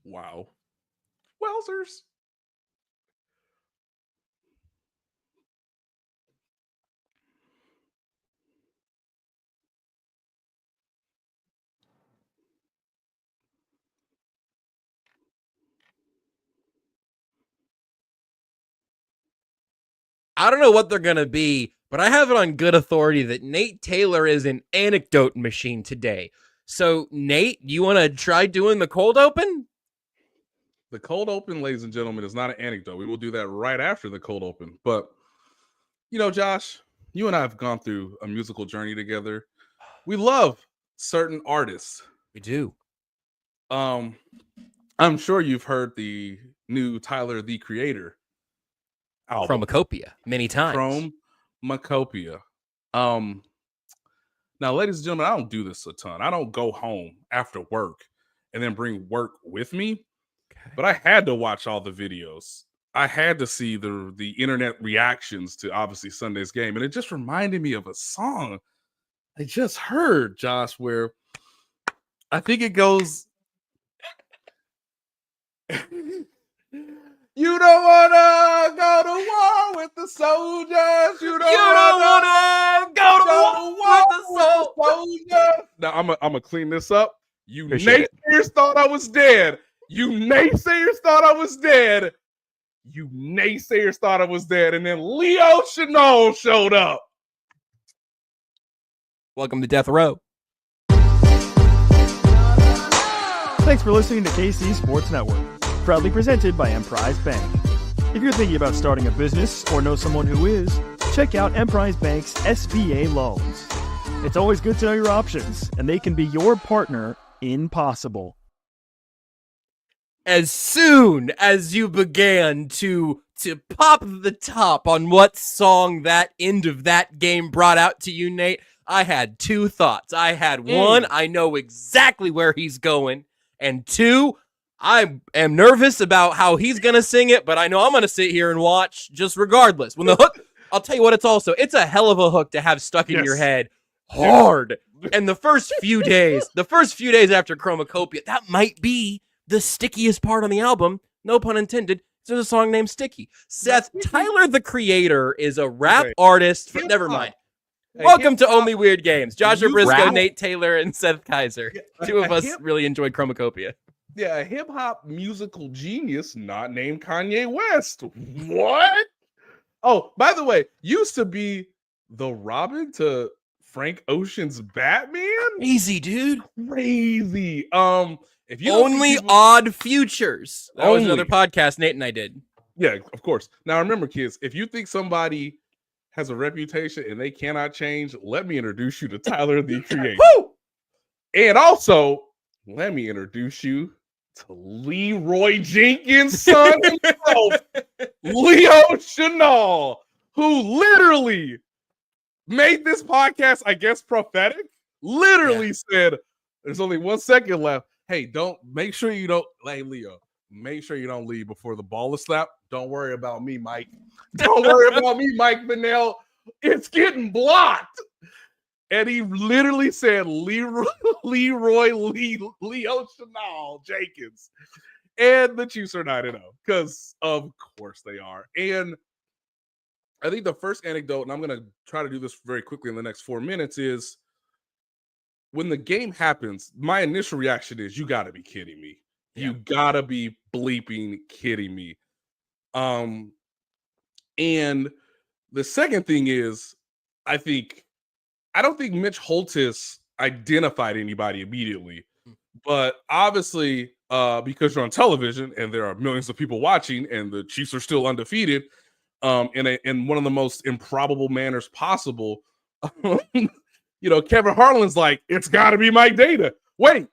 Wow. Wowzers. I don't know what they're going to be, but I have it on good authority that Nate Taylor is an anecdote machine today. So, Nate, you want to try doing the cold open? The cold open, ladies and gentlemen, is not an anecdote. We will do that right after the cold open. But, Josh, you and I have gone through a musical journey together. We love certain artists. We do. I'm sure you've heard the new Tyler, the Creator album. Chromacopia, many times. Chromacopia. Now, ladies and gentlemen, I don't do this a ton. I don't go home after work and then bring work with me. Okay. But I had to watch all the videos. I had to see the internet reactions to obviously Sunday's game. And it just reminded me of a song I just heard, Josh, where I think it goes... You don't wanna go to war with the soldiers. You don't wanna go to war with the soldiers. Now I'm gonna clean this up. You naysayers thought I was dead. You naysayers thought I was dead. You naysayers thought I was dead. And then Leo Chanal showed up. Welcome to Death Row. Thanks for listening to KC Sports Network. Proudly presented by Emprise Bank. If you're thinking about starting a business or know someone who is, check out Emprise Bank's SBA loans. It's always good to know your options, and they can be your partner in possible. As soon as you began to pop the top on what song that end of that game brought out to you, Nate, I had two thoughts. I had one, I know exactly where he's going, and two, I am nervous about how he's going to sing it, but I know I'm going to sit here and watch just regardless. When the hook, I'll tell you what, it's a hell of a hook to have stuck in your head hard. And the first few days after Chromacopia, that might be the stickiest part on the album. No pun intended. There's a song named Sticky. Seth, Tyler, the Creator, is a rap artist. Never mind. Welcome to Only Weird Games. Joshua Brisco, Nate Taylor, and Seth Keysor. Two of us really enjoyed Chromacopia. Yeah, a hip-hop musical genius not named Kanye West. What? Oh, by the way, used to be the Robin to Frank Ocean's Batman? Crazy, dude. Crazy. If you Only Odd Futures. That was another podcast Nate and I did. Yeah, of course. Now remember, kids, if you think somebody has a reputation and they cannot change, let me introduce you to Tyler, the Creator. Woo! And also, let me introduce you to Leroy Jenkins' son himself, Leo Chanal, who literally made this podcast, I guess, prophetic. Literally said, there's only 1 second left. Hey, make sure you don't leave before the ball is slapped. Don't worry about me, Mike. Don't worry about me, Mike Bennell. It's getting blocked. And he literally said Leo Chanal Jenkins. And the Chiefs are 9-0 because of course they are. And I think the first anecdote, and I'm going to try to do this very quickly in the next 4 minutes, is when the game happens, my initial reaction is, you got to be kidding me. Yeah. You got to be bleeping kidding me. And the second thing is, I don't think Mitch Holthus identified anybody immediately, but obviously because you're on television and there are millions of people watching and the Chiefs are still undefeated in one of the most improbable manners possible, Kevin Harlan's like, it's got to be Mike Data. Wait,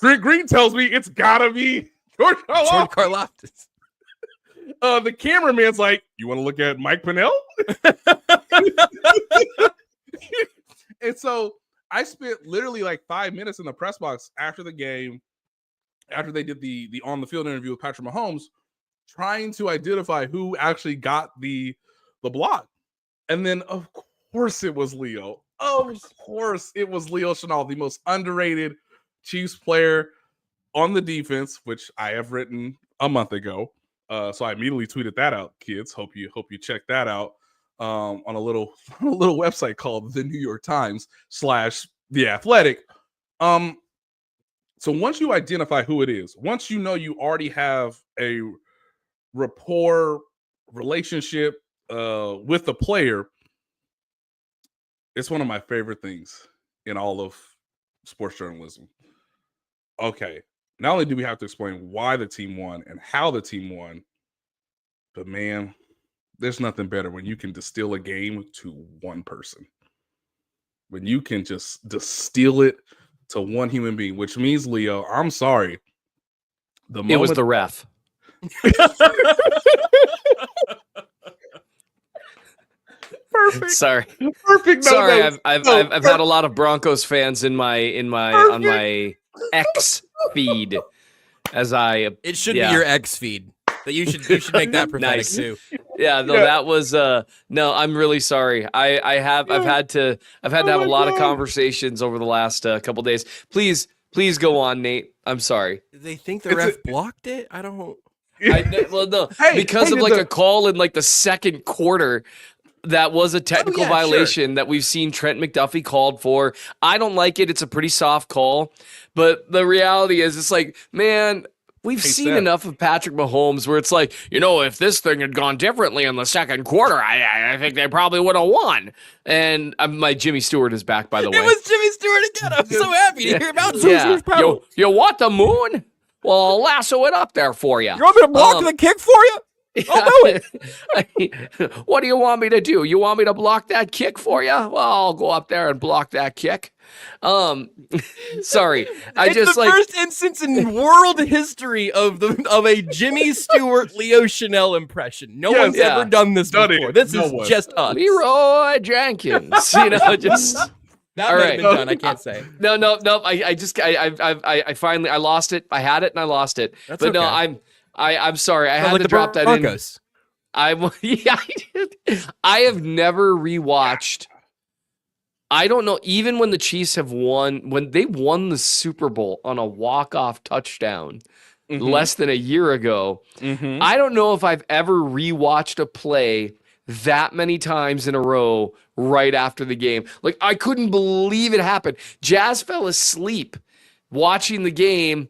Trent Green tells me it's got to be George Karlaftis. The cameraman's like, you want to look at Mike Pennell? And so I spent literally like 5 minutes in the press box after the game, after they did the on the field interview with Patrick Mahomes, trying to identify who actually got the block. And then of course it was Leo. Of course it was Leo Chanal, the most underrated Chiefs player on the defense, which I have written a month ago. So I immediately tweeted that out, kids. Hope you check that out on a little website called the New York Times / The Athletic. So once you identify who it is, once you know you already have a rapport relationship with the player, it's one of my favorite things in all of sports journalism. Okay, not only do we have to explain why the team won and how the team won, but man, there's nothing better when you can distill a game to one person. When you can just distill it to one human being, which means, Leo, I'm sorry. It was the ref. Perfect. Sorry. Perfect. No, Sorry, no, I've had a lot of Broncos fans on my X feed as It should be your X feed. That you should make that prophetic Nice. too. Yeah, no, that was no, I'm really sorry. I've had to have a lot of conversations over the last couple days. Please go on, Nate. I'm sorry. Did they think the ref blocked it? I don't. Well, no, because of a call in like the second quarter. That was a technical violation that we've seen Trent McDuffie called for. I don't like it. It's a pretty soft call. But the reality is, it's like, man, we've seen enough of Patrick Mahomes where it's like, if this thing had gone differently in the second quarter, I think they probably would have won. And my Jimmy Stewart is back, by the way. It was Jimmy Stewart again. I'm so happy to hear about Yeah. You want the moon? Well, I'll lasso it up there for you. You want me to block the kick for you? I'll do it. What do you want me to do? You want me to block that kick for you? Well, I'll go up there and block that kick. Sorry, It's the first instance in world history of a Jimmy Stewart Leo Chanal impression. No one's ever done this before. This is just us. Leroy Jenkins. Just. That might have been done. I can't say. No. I finally lost it. I had it and I lost it. That's but okay. no, I'm sorry. I had like to the drop that Broncos. in. I have never rewatched. I don't know. Even when the Chiefs have won, when they won the Super Bowl on a walk-off touchdown less than a year ago, I don't know if I've ever rewatched a play that many times in a row right after the game. Like, I couldn't believe it happened. Jazz fell asleep watching the game,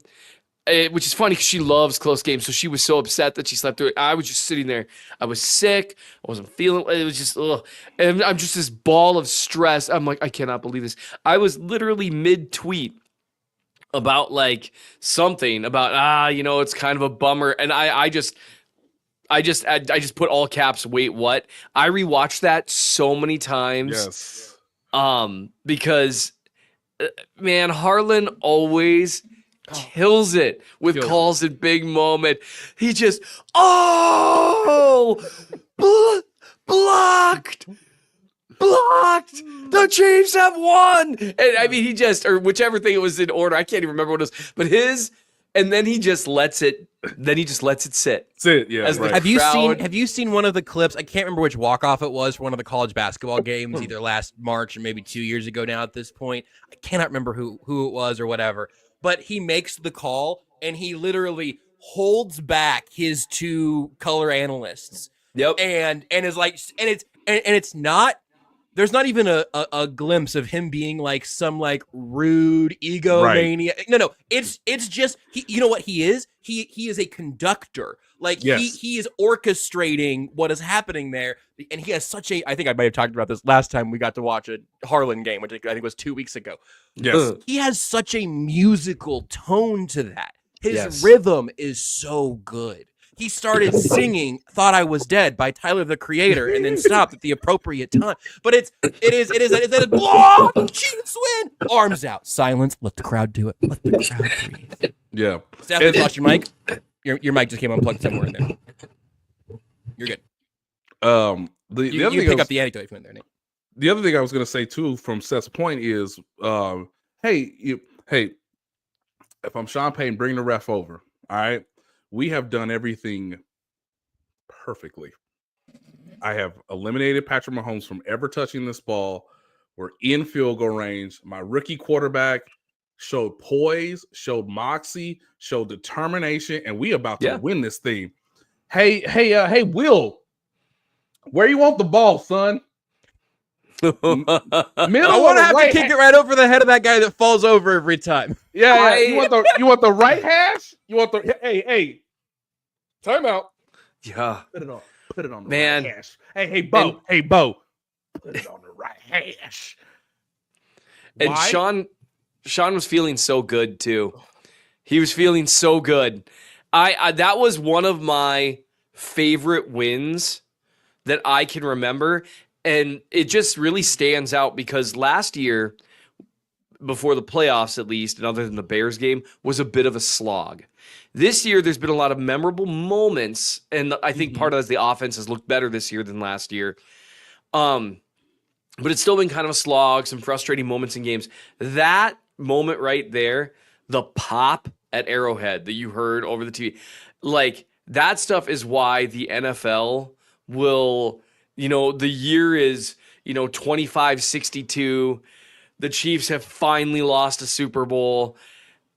which is funny because she loves close games. So she was so upset that she slept through it. I was just sitting there. I was sick. I wasn't feeling it. Was just, ugh. And I'm just this ball of stress. I'm like, I cannot believe this. I was literally mid-tweet about like something about, it's kind of a bummer. And I just put all caps, wait, what? I rewatched that so many times. Yes. Because, man, Harlan always kills it with calls in big moment. He just, blocked. The Chiefs have won. And I mean, or whichever thing it was in order. I can't even remember what it was. But and then he just lets it. Then he just lets it sit. That's it. Yeah. As the Have you seen one of the clips? I can't remember which walk-off it was for one of the college basketball games, either last March or maybe 2 years ago now at this point. I cannot remember who it was or whatever. But he makes the call and he literally holds back his two color analysts. Yep. And is like, and it's not. There's not even a glimpse of him being like some like rude egomaniac. Right. No. It's just you know what he is? He is a conductor. Like he is orchestrating what is happening there. And he has such a, I think I might have talked about this last time we got to watch a Harlan game, which I think was 2 weeks ago. Yes. He has such a musical tone to that. His rhythm is so good. He started singing "Thought I Was Dead" by Tyler the Creator, and then stopped at the appropriate time. But it is block, Chiefs win, arms out, silence. Let the crowd do it. Let the crowd breathe. Yeah. Seth, you lost your mic. Your mic just came unplugged somewhere in there. You're good. The You other thing pick up the anecdote from in there, Nate. The other thing I was going to say too, from Seth's point, is, hey, if I'm Sean Payton, bring the ref over. All right. We have done everything perfectly. I have eliminated Patrick Mahomes from ever touching this ball. We're in field goal range. My rookie quarterback showed poise, showed moxie, showed determination, and we about to win this thing. Hey, Will, where you want the ball, son? Middle I want to have to kick it right over the head of that guy that falls over every time. Yeah. You want the right hash? You want the hey? Time out. Yeah. Put it on the Man. right hash. Hey, Bo. Put it on the right hash. And Why? Sean was feeling so good too. He was feeling so good. I that was one of my favorite wins that I can remember. And it just really stands out because last year, before the playoffs at least, and other than the Bears game, was a bit of a slog. This year, there's been a lot of memorable moments, and I think part of that is the offense has looked better this year than last year. But it's still been kind of a slog, some frustrating moments in games. That moment right there, the pop at Arrowhead that you heard over the TV, like that stuff is why the NFL will, the year is, 25-62. The Chiefs have finally lost a Super Bowl.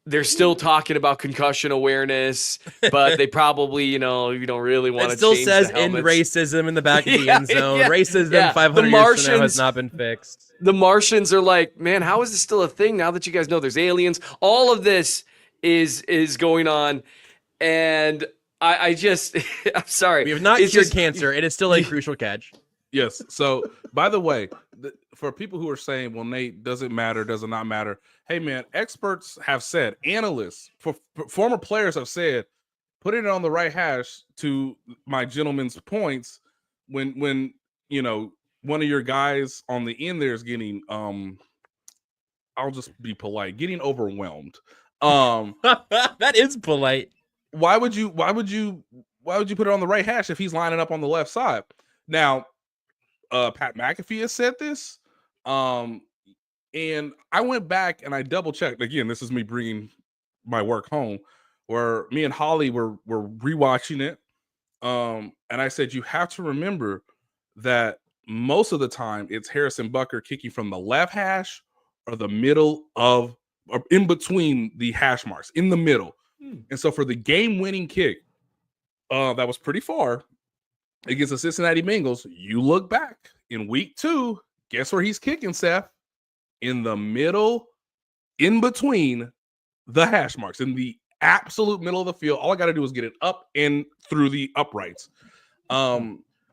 They're still talking about concussion awareness, but they probably, you don't really want to change the helmets. It still says end racism in the back of the end zone. Racism 500 years from now has not been fixed. The Martians are like, man, how is this still a thing now that you guys know there's aliens? All of this is going on. And I just, I'm sorry. We have not cured cancer. It is still a crucial catch. Yes. So, by the way, for people who are saying, well, Nate, does it not matter? Hey, man, experts have said, analysts, former players have said, putting it on the right hash to my gentleman's points when one of your guys on the end there is getting, I'll just be polite, getting overwhelmed. That is polite. Why would you put it on the right hash if he's lining up on the left side? Now, Pat McAfee has said this, and I went back and I double checked. Again, this is me bringing my work home, where me and Holly were rewatching it, and I said you have to remember that most of the time it's Harrison Butker kicking from the left hash or the middle of, or in between the hash marks, in the middle. And so for the game-winning kick, that was pretty far against the Cincinnati Bengals, you look back in week 2, guess where he's kicking, Seth? In the middle, in between the hash marks, in the absolute middle of the field. All I got to do is get it up and through the uprights.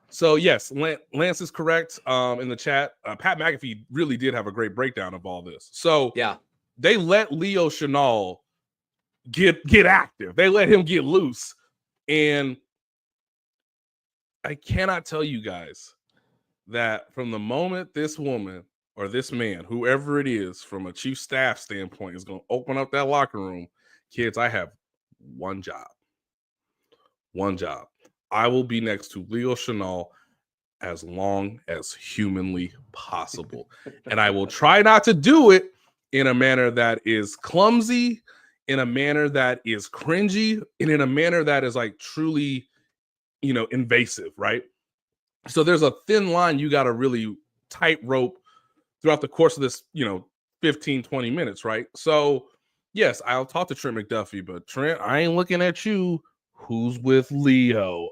So yes, Lance is correct in the chat. Pat McAfee really did have a great breakdown of all this. So yeah, they let Leo Chanal get active. They let him get loose. And I cannot tell you guys that from the moment this woman or this man, whoever it is, from a chief staff standpoint, is going to open up that locker room, kids, I have one job. One job. I will be next to Leo Chanal as long as humanly possible. And I will try not to do it in a manner that is clumsy, in a manner that is cringy, and in a manner that is like truly, invasive, right? So there's a thin line you got to really tightrope throughout the course of this, 15, 20 minutes, right? So yes, I'll talk to Trent McDuffie, but Trent, I ain't looking at you. Who's with Leo?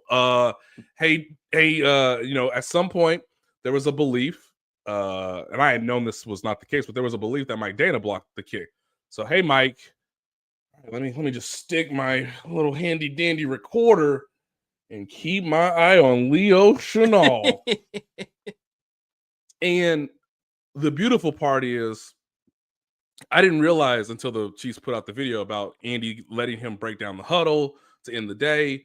Hey, at some point there was a belief, and I had known this was not the case, but there was a belief that Mike Dana blocked the kick. So hey, Mike, let me just stick my little handy dandy recorder and keep my eye on Leo Chanal. And the beautiful part is, I didn't realize until the Chiefs put out the video about Andy letting him break down the huddle to end the day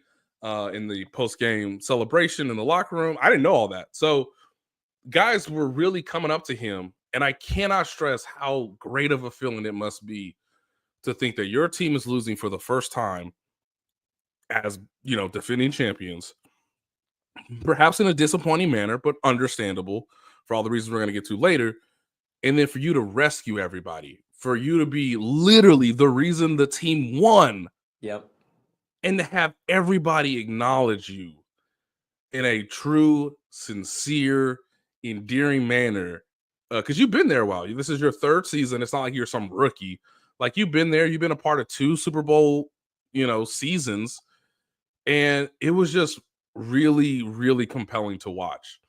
in the post-game celebration in the locker room. I didn't know all that. So guys were really coming up to him, and I cannot stress how great of a feeling it must be to think that your team is losing for the first time as, defending champions, perhaps in a disappointing manner, but understandable for all the reasons we're going to get to later. And then for you to rescue everybody, for you to be literally the reason the team won. Yep. And to have everybody acknowledge you in a true, sincere, endearing manner. Because you've been there a while. This is your third season. It's not like you're some rookie. Like, you've been there, you've been a part of 2 Super Bowl, seasons, and it was just really, really compelling to watch.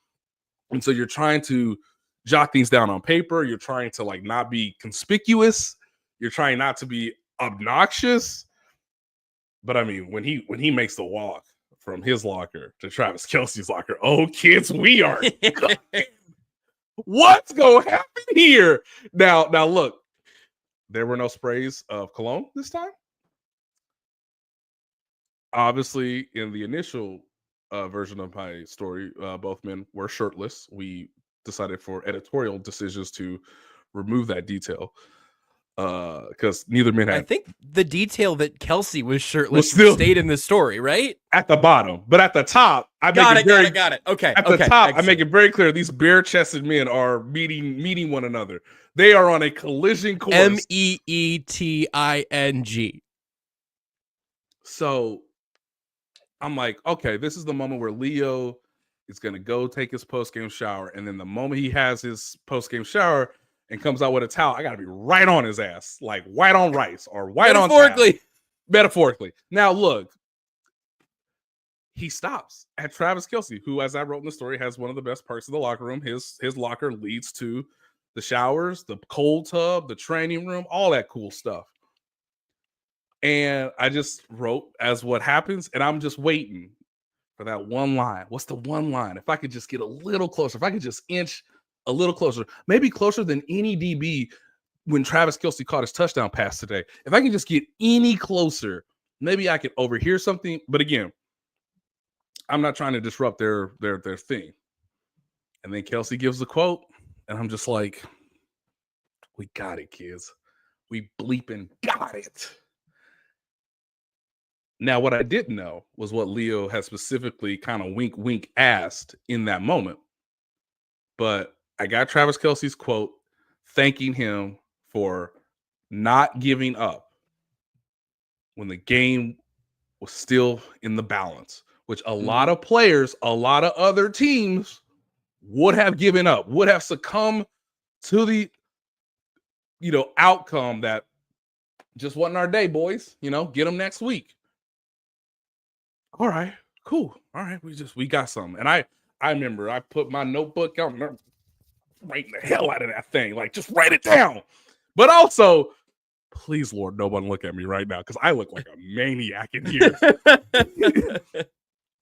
And so you're trying to jot things down on paper. You're trying to like not be conspicuous. You're trying not to be obnoxious. But I mean, when he makes the walk from his locker to Travis Kelce's locker, oh kids, we are what's gonna happen here? Now look, there were no sprays of cologne this time. Obviously, in the initial version of my story, both men were shirtless. We decided for editorial decisions to remove that detail because neither man I had think the detail that Kelsey was shirtless still stayed in the story, right? at the bottom, but at the top, I Got make it. very Got it. Okay. at the okay, top, I excellent. make it very clear these bare-chested men are meeting one another. They are on a collision course. MEETING. So I'm like, okay, this is the moment where Leo is going to go take his post-game shower. And then the moment he has his post-game shower and comes out with a towel, I got to be right on his ass, like white on rice or white on towel. Metaphorically. Now, look, he stops at Travis Kelce, who, as I wrote in the story, has one of the best parts of the locker room. His locker leads to the showers, the cold tub, the training room, all that cool stuff. And I just wrote as what happens, and I'm just waiting for that one line. What's the one line? If I could just get a little closer, if I could just inch a little closer, maybe closer than any DB when Travis Kelce caught his touchdown pass today. If I can just get any closer, maybe I could overhear something. But again, I'm not trying to disrupt their thing. And then Kelce gives the quote, and I'm just like, we got it, kids. We bleeping got it. Now, what I didn't know was what Leo had specifically kind of wink asked in that moment. But I got Travis Kelce's quote thanking him for not giving up when the game was still in the balance, which a lot of players, a lot of other teams would have given up, would have succumbed to the, outcome that just wasn't our day, boys. Get them next week. All right, cool. All right, we got something. And I remember I put my notebook out and writing the hell out of that thing. Like, just write it down. But also, please, Lord, no one look at me right now because I look like a maniac in here. Because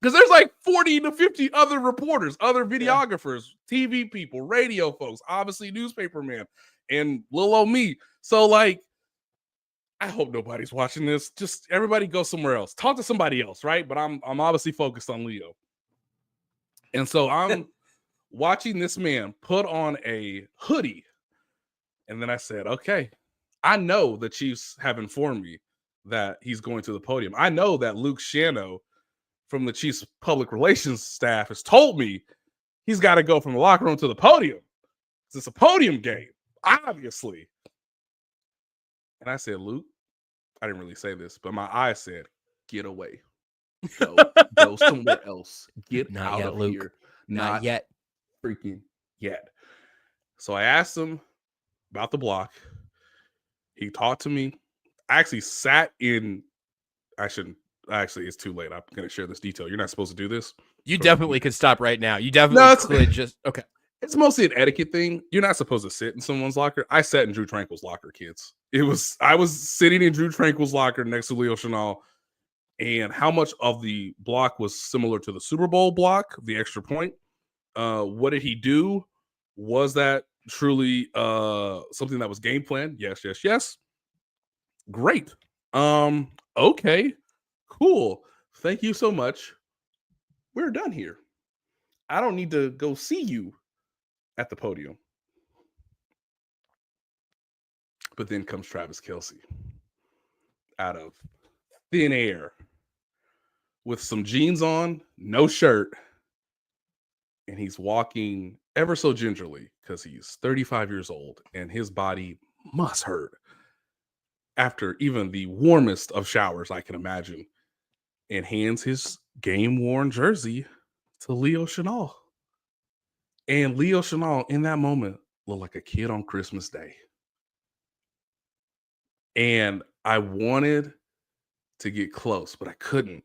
there's like 40 to 50 other reporters, other videographers, TV people, radio folks, obviously newspaper man, and little old me. So, like, I hope nobody's watching this. Just everybody go somewhere else. Talk to somebody else, right? But I'm obviously focused on Leo. And so I'm watching this man put on a hoodie. And then I said, okay, I know the Chiefs have informed me that he's going to the podium. I know that Luke Shano from the Chiefs public relations staff has told me he's got to go from the locker room to the podium. It's a podium game, obviously. And I said, Luke, I didn't really say this, but my eyes said, get away. Go somewhere else. Get Not out yet, of Luke. here. Not yet. Freaking yet. So I asked him about the block. He talked to me. I actually sat in. It's too late. I'm going to share this detail. You're not supposed to do this. You definitely could stop right now. You definitely could just. Okay. It's mostly an etiquette thing. You're not supposed to sit in someone's locker. I sat in Drew Tranquil's locker, kids. I was sitting in Drew Tranquil's locker next to Leo Chanal, and how much of the block was similar to the Super Bowl block, the extra point. What did he do? Was that truly something that was game planned? Yes. Great. Okay. Cool. Thank you so much. We're done here. I don't need to go see you at the podium. But then comes Travis Kelce out of thin air with some jeans on, no shirt, and he's walking ever so gingerly because he's 35 years old and his body must hurt after even the warmest of showers I can imagine, and hands his game-worn jersey to Leo Chanal. And Leo Chanal in that moment looked like a kid on Christmas Day. And I wanted to get close, but I couldn't.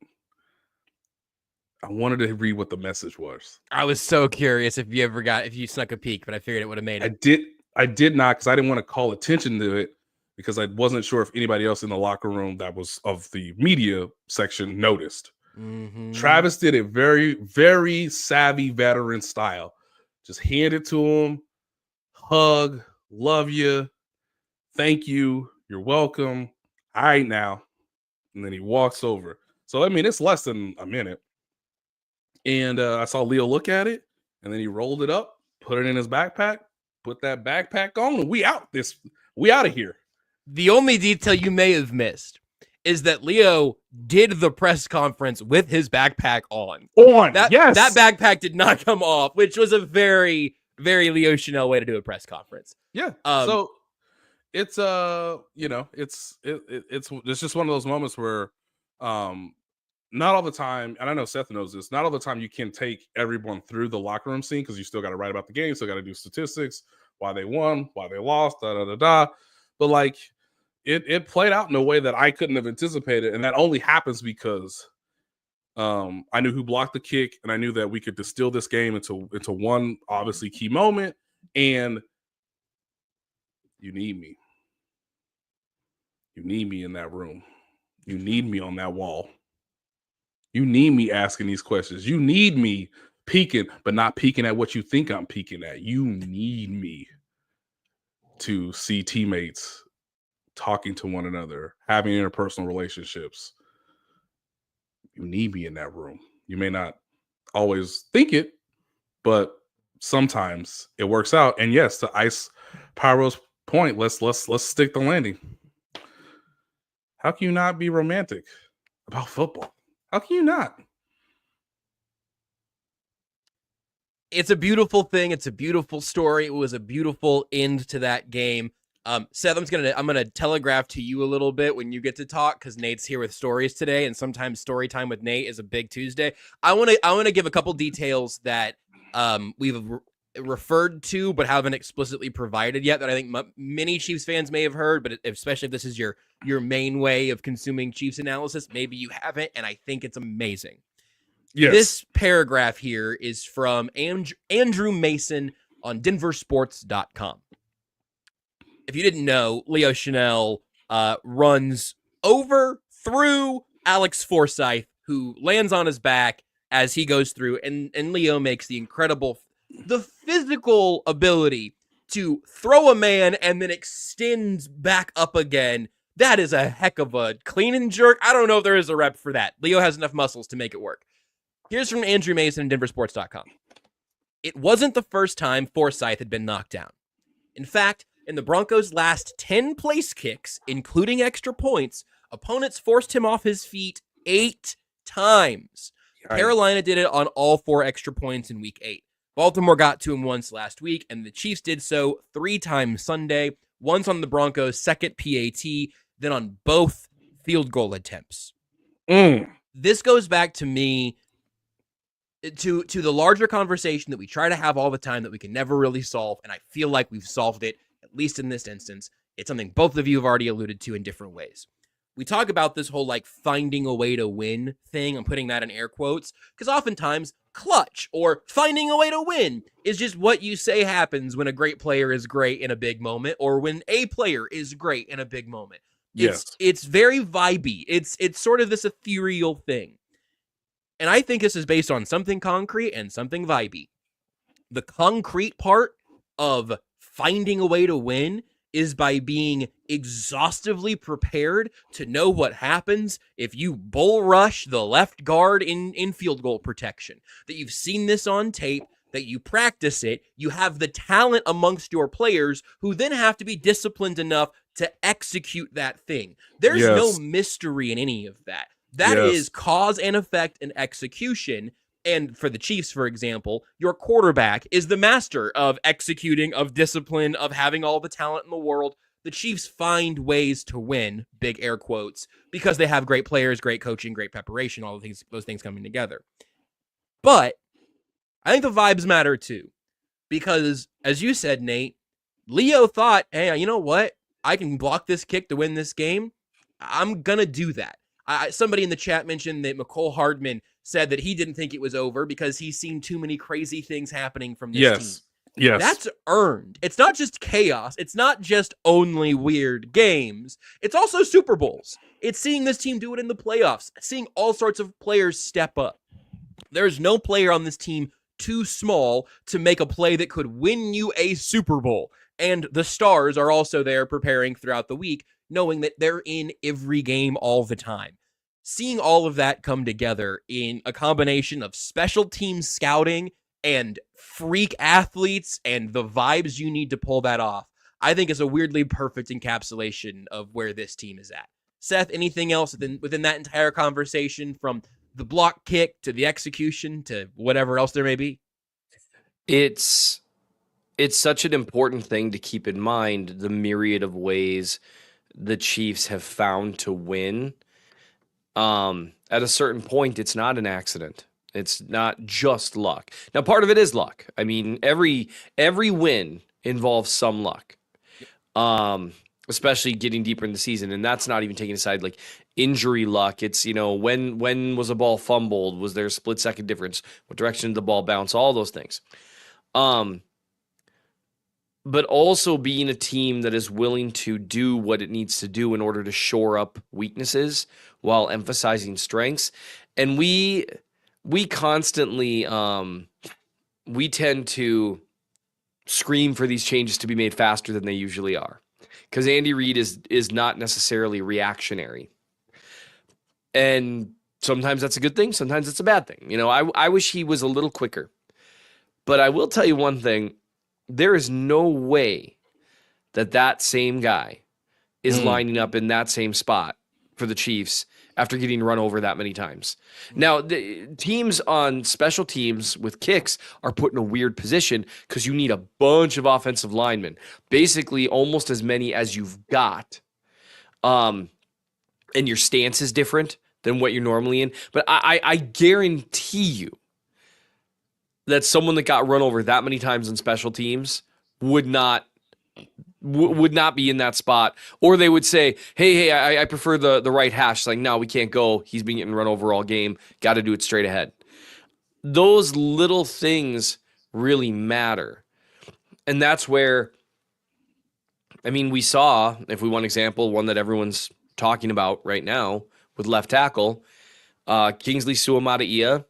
I wanted to read what the message was. I was so curious if you snuck a peek, but I figured it would have made it. I did not, because I didn't want to call attention to it, because I wasn't sure if anybody else in the locker room that was of the media section noticed. Mhm. Travis did it very, very savvy veteran style. Just hand it to him, hug, love you, thank you, you're welcome. All right now. And then he walks over. So, I mean, it's less than a minute. And I saw Leo look at it, and then he rolled it up, put it in his backpack, put that backpack on, and we out of here. The only detail you may have missed is that Leo did the press conference with his backpack on. Yes. That backpack did not come off, which was a very, very Leo Chanal way to do a press conference. Yeah. So it's it's just one of those moments where not all the time, and I know Seth knows this, not all the time you can take everyone through the locker room scene, because you still got to write about the game, still got to do statistics, why they won, why they lost, da. But like it played out in a way that I couldn't have anticipated, and that only happens because I knew who blocked the kick, and I knew that we could distill this game into one obviously key moment, and you need me. You need me in that room. You need me on that wall. You need me asking these questions. You need me peeking, but not peeking at what you think I'm peeking at. You need me to see teammates talking to one another, having interpersonal relationships. You need me in that room. You may not always think it, but sometimes it works out. And yes, to Ice Pyro's point, let's stick the landing. How can you not be romantic about football? How can you not? It's a beautiful thing. It's a beautiful story. It was a beautiful end to that game. Seth, I'm gonna telegraph to you a little bit when you get to talk, because Nate's here with stories today, and sometimes story time with Nate is a big Tuesday. I want to give a couple details that we've referred to but haven't explicitly provided yet, that I think many Chiefs fans may have heard, but especially if this is your main way of consuming Chiefs analysis, maybe you haven't, and I think it's amazing. Yes. This paragraph here is from Andrew Mason on denversports.com. If you didn't know, Leo Chanal runs over through Alex Forsyth, who lands on his back as he goes through, and Leo makes the physical ability to throw a man and then extends back up again. That is a heck of a clean and jerk. I don't know if there is a rep for that. Leo has enough muscles to make it work. Here's from Andrew Mason and denversports.com. It wasn't the first time Forsyth had been knocked down. In fact, in the Broncos' last 10 place kicks, including extra points, opponents forced him off his feet 8 times. Yikes. Carolina did it on all 4 extra points in week 8. Baltimore got to him once last week, and the Chiefs did so 3 times Sunday, once on the Broncos' second PAT, then on both field goal attempts. This goes back to me to the larger conversation that we try to have all the time that we can never really solve, and I feel like we've solved it, at least in this instance. It's something both of you have already alluded to in different ways. We talk about this whole like finding a way to win thing. I'm putting that in air quotes because oftentimes clutch or finding a way to win is just what you say happens when a great player is great in a big moment, or when a player is great in a big moment. It's very vibey. It's sort of this ethereal thing. And I think this is based on something concrete and something vibey. The concrete part of finding a way to win is by being exhaustively prepared to know what happens if you bull rush the left guard in field goal protection. That you've seen this on tape, that you practice it, you have the talent amongst your players who then have to be disciplined enough to execute that thing. There's no mystery in any of that. That is cause and effect and execution. And for the Chiefs, for example, your quarterback is the master of executing, of discipline, of having all the talent in the world. The Chiefs find ways to win, big air quotes, because they have great players, great coaching, great preparation, all of those things coming together. But I think the vibes matter too, because as you said, Nate, Leo thought, hey, you know what? I can block this kick to win this game, I'm going to do that. Somebody in the chat mentioned that McCole Hardman said that he didn't think it was over because he's seen too many crazy things happening from this team. Yes. That's earned. It's not just chaos. It's not just only weird games. It's also Super Bowls. It's seeing this team do it in the playoffs, seeing all sorts of players step up. There's no player on this team too small to make a play that could win you a Super Bowl. And the stars are also there preparing throughout the week, knowing that they're in every game all the time. Seeing all of that come together in a combination of special team scouting and freak athletes and the vibes you need to pull that off, I think is a weirdly perfect encapsulation of where this team is at. Seth, anything else within that entire conversation, from the block kick to the execution to whatever else there may be? It's such an important thing to keep in mind, the myriad of ways the Chiefs have found to win. At a certain point, it's not an accident. It's not just luck. Now, part of it is luck. I mean, every win involves some luck, especially getting deeper in the season. And that's not even taking aside like injury luck. It's, when was a ball fumbled? Was there a split second difference? What direction did the ball bounce? All those things. But also being a team that is willing to do what it needs to do in order to shore up weaknesses while emphasizing strengths. And we constantly, we tend to scream for these changes to be made faster than they usually are, because Andy Reid is not necessarily reactionary. And sometimes that's a good thing. Sometimes it's a bad thing. I wish he was a little quicker. But I will tell you one thing. There is no way that same guy is lining up in that same spot for the Chiefs after getting run over that many times. Now, the teams on special teams with kicks are put in a weird position because you need a bunch of offensive linemen, basically almost as many as you've got. And your stance is different than what you're normally in. But I guarantee you that someone that got run over that many times in special teams would not be in that spot. Or they would say, hey, I prefer the right hash. It's like, no, we can't go. He's been getting run over all game. Got to do it straight ahead. Those little things really matter. And that's where, we saw, if we want example, one that everyone's talking about right now with left tackle, Kingsley Suamataia,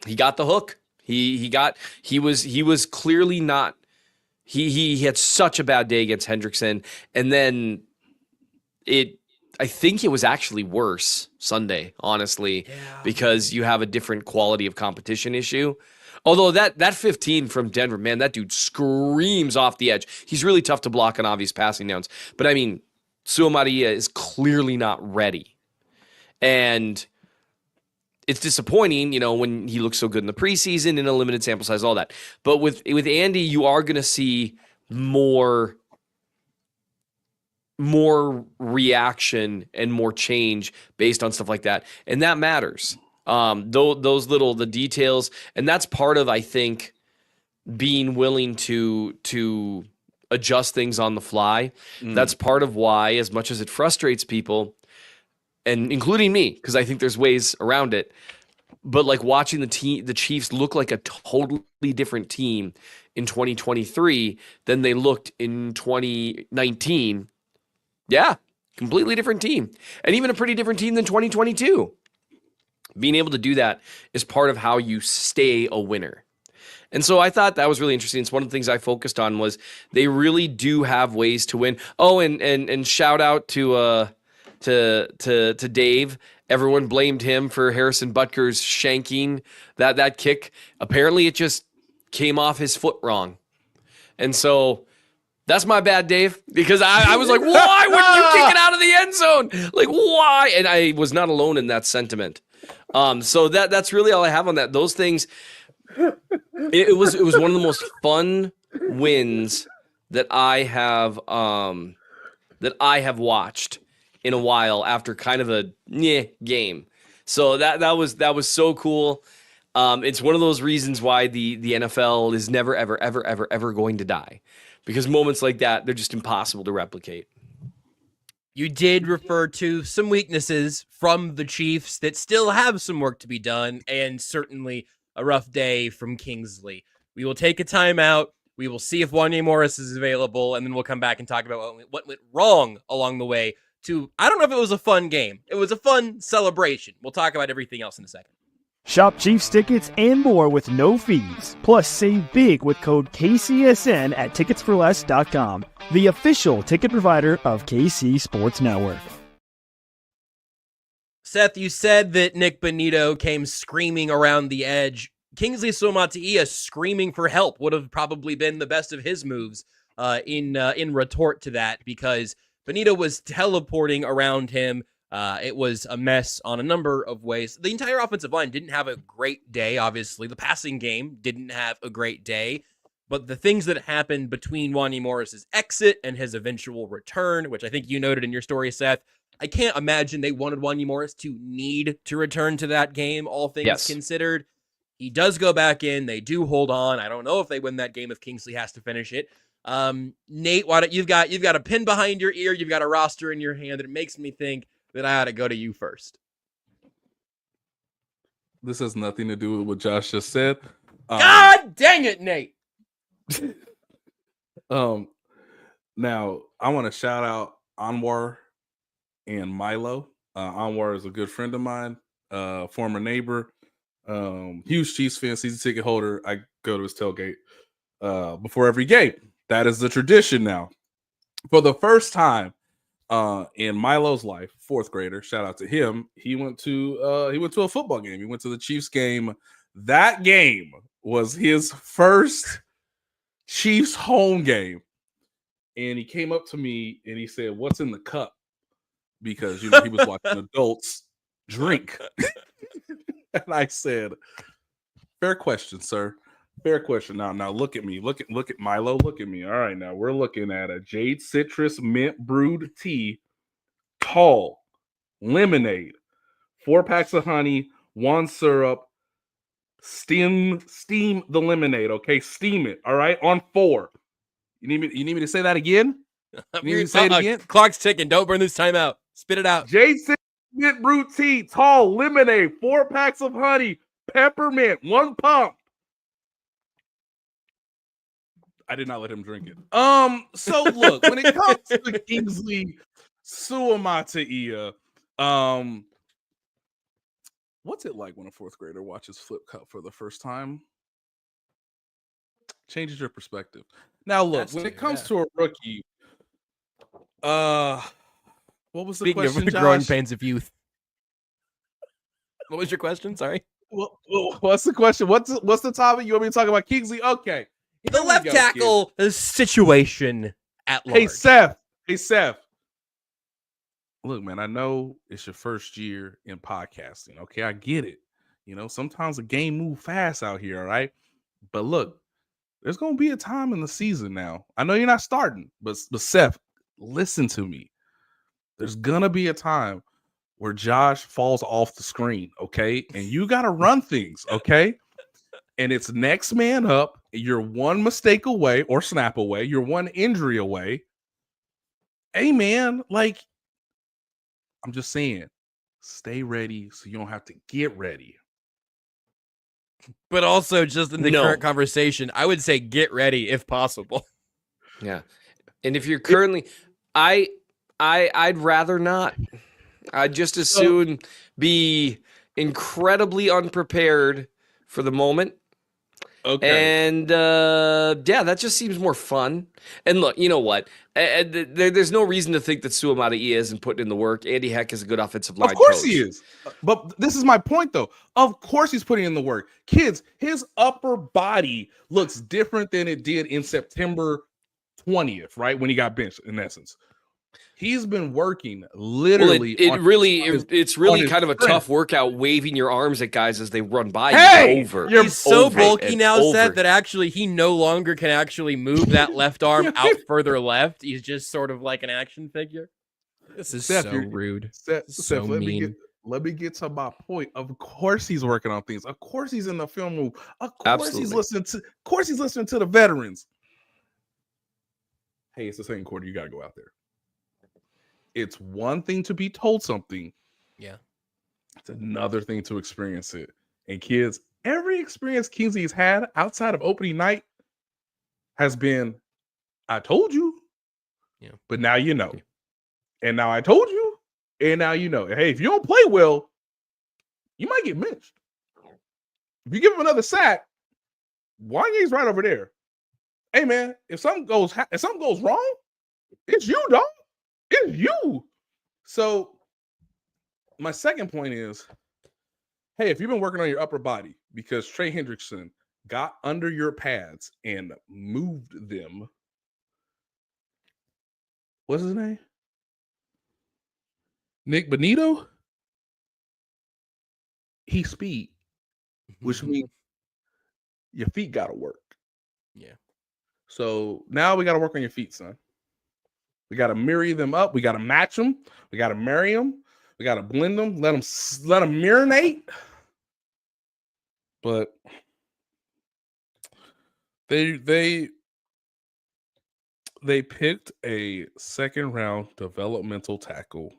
he got the hook. He was clearly not, he had such a bad day against Hendrickson. And then I think it was actually worse Sunday, honestly, because you have a different quality of competition issue. Although that 15 from Denver, man, that dude screams off the edge. He's really tough to block on obvious passing downs. But Suamataia is clearly not ready. And it's disappointing, when he looks so good in the preseason, in a limited sample size, all that. But with Andy, you are going to see more reaction and more change based on stuff like that. And that matters. The details. And that's part of, I think, being willing to adjust things on the fly. That's part of why, as much as it frustrates people, and including me, because I think there's ways around it, but like watching the Chiefs look like a totally different team in 2023 than they looked in 2019. Yeah, completely different team. And even a pretty different team than 2022. Being able to do that is part of how you stay a winner. And so I thought that was really interesting. It's one of the things I focused on was they really do have ways to win. Oh, and shout out to Dave. Everyone blamed him for Harrison Butker's shanking that kick. Apparently it just came off his foot wrong. And so that's my bad, Dave, because I was like, why wouldn't you kick it out of the end zone? Like, why? And I was not alone in that sentiment. So that's really all I have on that. Those things, it was one of the most fun wins that I have watched in a while after kind of a game. So that was so cool. It's one of those reasons why the NFL is never, ever, ever, ever, ever going to die, because moments like that, they're just impossible to replicate. You did refer to some weaknesses from the Chiefs that still have some work to be done, and certainly a rough day from Kingsley. We will take a timeout. We will see if Wanya Morris is available, and then we'll come back and talk about what went wrong along the way. I don't know if it was a fun game. It was a fun celebration. We'll talk about everything else in a second. Shop Chiefs tickets and more with no fees. Plus, save big with code KCSN at ticketsforless.com, the official ticket provider of KC Sports Network. Seth, you said that Nick Bonito came screaming around the edge. Kingsley Suamataia screaming for help would have probably been the best of his moves in retort to that, because Bonito was teleporting around him. It was a mess on a number of ways. The entire offensive line didn't have a great day, obviously. The passing game didn't have a great day. But the things that happened between Wanya Morris's exit and his eventual return, which I think you noted in your story, Seth, I can't imagine they wanted Wanya Morris to need to return to that game, all things considered. He does go back in. They do hold on. I don't know if they win that game if Kingsley has to finish it. Nate, why don't you've got a pin behind your ear, you've got a roster in your hand, and it makes me think that I ought to go to you first. This has nothing to do with what Josh just said. God dang it, Nate. Now I want to shout out Anwar and Milo. Anwar is a good friend of mine, former neighbor, huge Chiefs fan, season ticket holder. I go to his tailgate before every game. That is the tradition now. For the first time in Milo's life, fourth grader, shout out to him. He went to a football game. He went to the Chiefs game. That game was his first Chiefs home game. And he came up to me and he said, "What's in the cup?" Because he was watching adults drink. And I said, "Fair question, sir. Fair question." Now look at me. Look at Milo. Look at me. All right, now we're looking at a jade citrus mint brewed tea, tall, lemonade, 4 packs of honey, 1 syrup. Steam the lemonade, okay? Steam it, all right? On 4. You need me to say that again? You need me to say it again? Clock's ticking. Don't burn this time out. Spit it out. Jade citrus mint brewed tea, tall, lemonade, 4 packs of honey, peppermint, 1 pump. I did not let him drink it. So look, when it comes to Kingsley Suamataia, what's it like when a fourth grader watches Flip Cup for the first time? Changes your perspective. Now look, when it comes to a rookie, what was the question, Speaking of the Josh? growing pains of youth. What was your question? Sorry. Well, what's the question? What's the topic? You want me to talk about Kingsley? Okay. The left tackle situation at large. Hey, Seth. Look, man, I know it's your first year in podcasting. Okay, I get it. You know, sometimes the game move fast out here, all right? But look, there's going to be a time in the season now. I know you're not starting, but Seth, listen to me. There's going to be a time where Josh falls off the screen, okay? And you got to run things, okay? And it's next man up. You're 1 mistake away or snap away. You're 1 injury away. Hey, man, like, I'm just saying, stay ready so you don't have to get ready. But also, just in the current conversation, I would say get ready if possible. Yeah. And if you're currently, I'd rather not. I'd just as soon be incredibly unprepared for the moment. Okay. And that just seems more fun. And look, you know what? There's no reason to think that Suamataia isn't putting in the work. Andy Heck is a good offensive line coach. Of course he is. But this is my point, though. Of course he's putting in the work. Kids, his upper body looks different than it did in September 20th, right? When he got benched, in essence. He's been working literally. It's really kind of a tough workout waving your arms at guys as they run by you. He's so bulky now, Seth, that actually he no longer can actually move that left arm out further left. He's just sort of like an action figure. This is Seth, so rude. Seth, so mean. Let me get to my point. Of course he's working on things. Of course he's in the film room. Of course he's listening to the veterans. hey, it's the second quarter. You got to go out there. It's one thing to be told something. Yeah. It's another thing to experience it. And kids, every experience Kingsley's had outside of opening night has been, I told you, but now you know. And now I told you, and now you know. Hey, if you don't play well, you might get benched. If you give him another sack, Wanye's right over there. Hey man, if something goes wrong, it's you, dog. It's you. So my second point is, hey, if you've been working on your upper body because Trey Hendrickson got under your pads and moved them. What's his name? Nick Benito? He's speed, which means your feet got to work. Yeah. So now we got to work on your feet, son. We got to marry them up. We got to match them. We got to marry them. We got to blend them. Let them marinate. But they picked a second round developmental tackle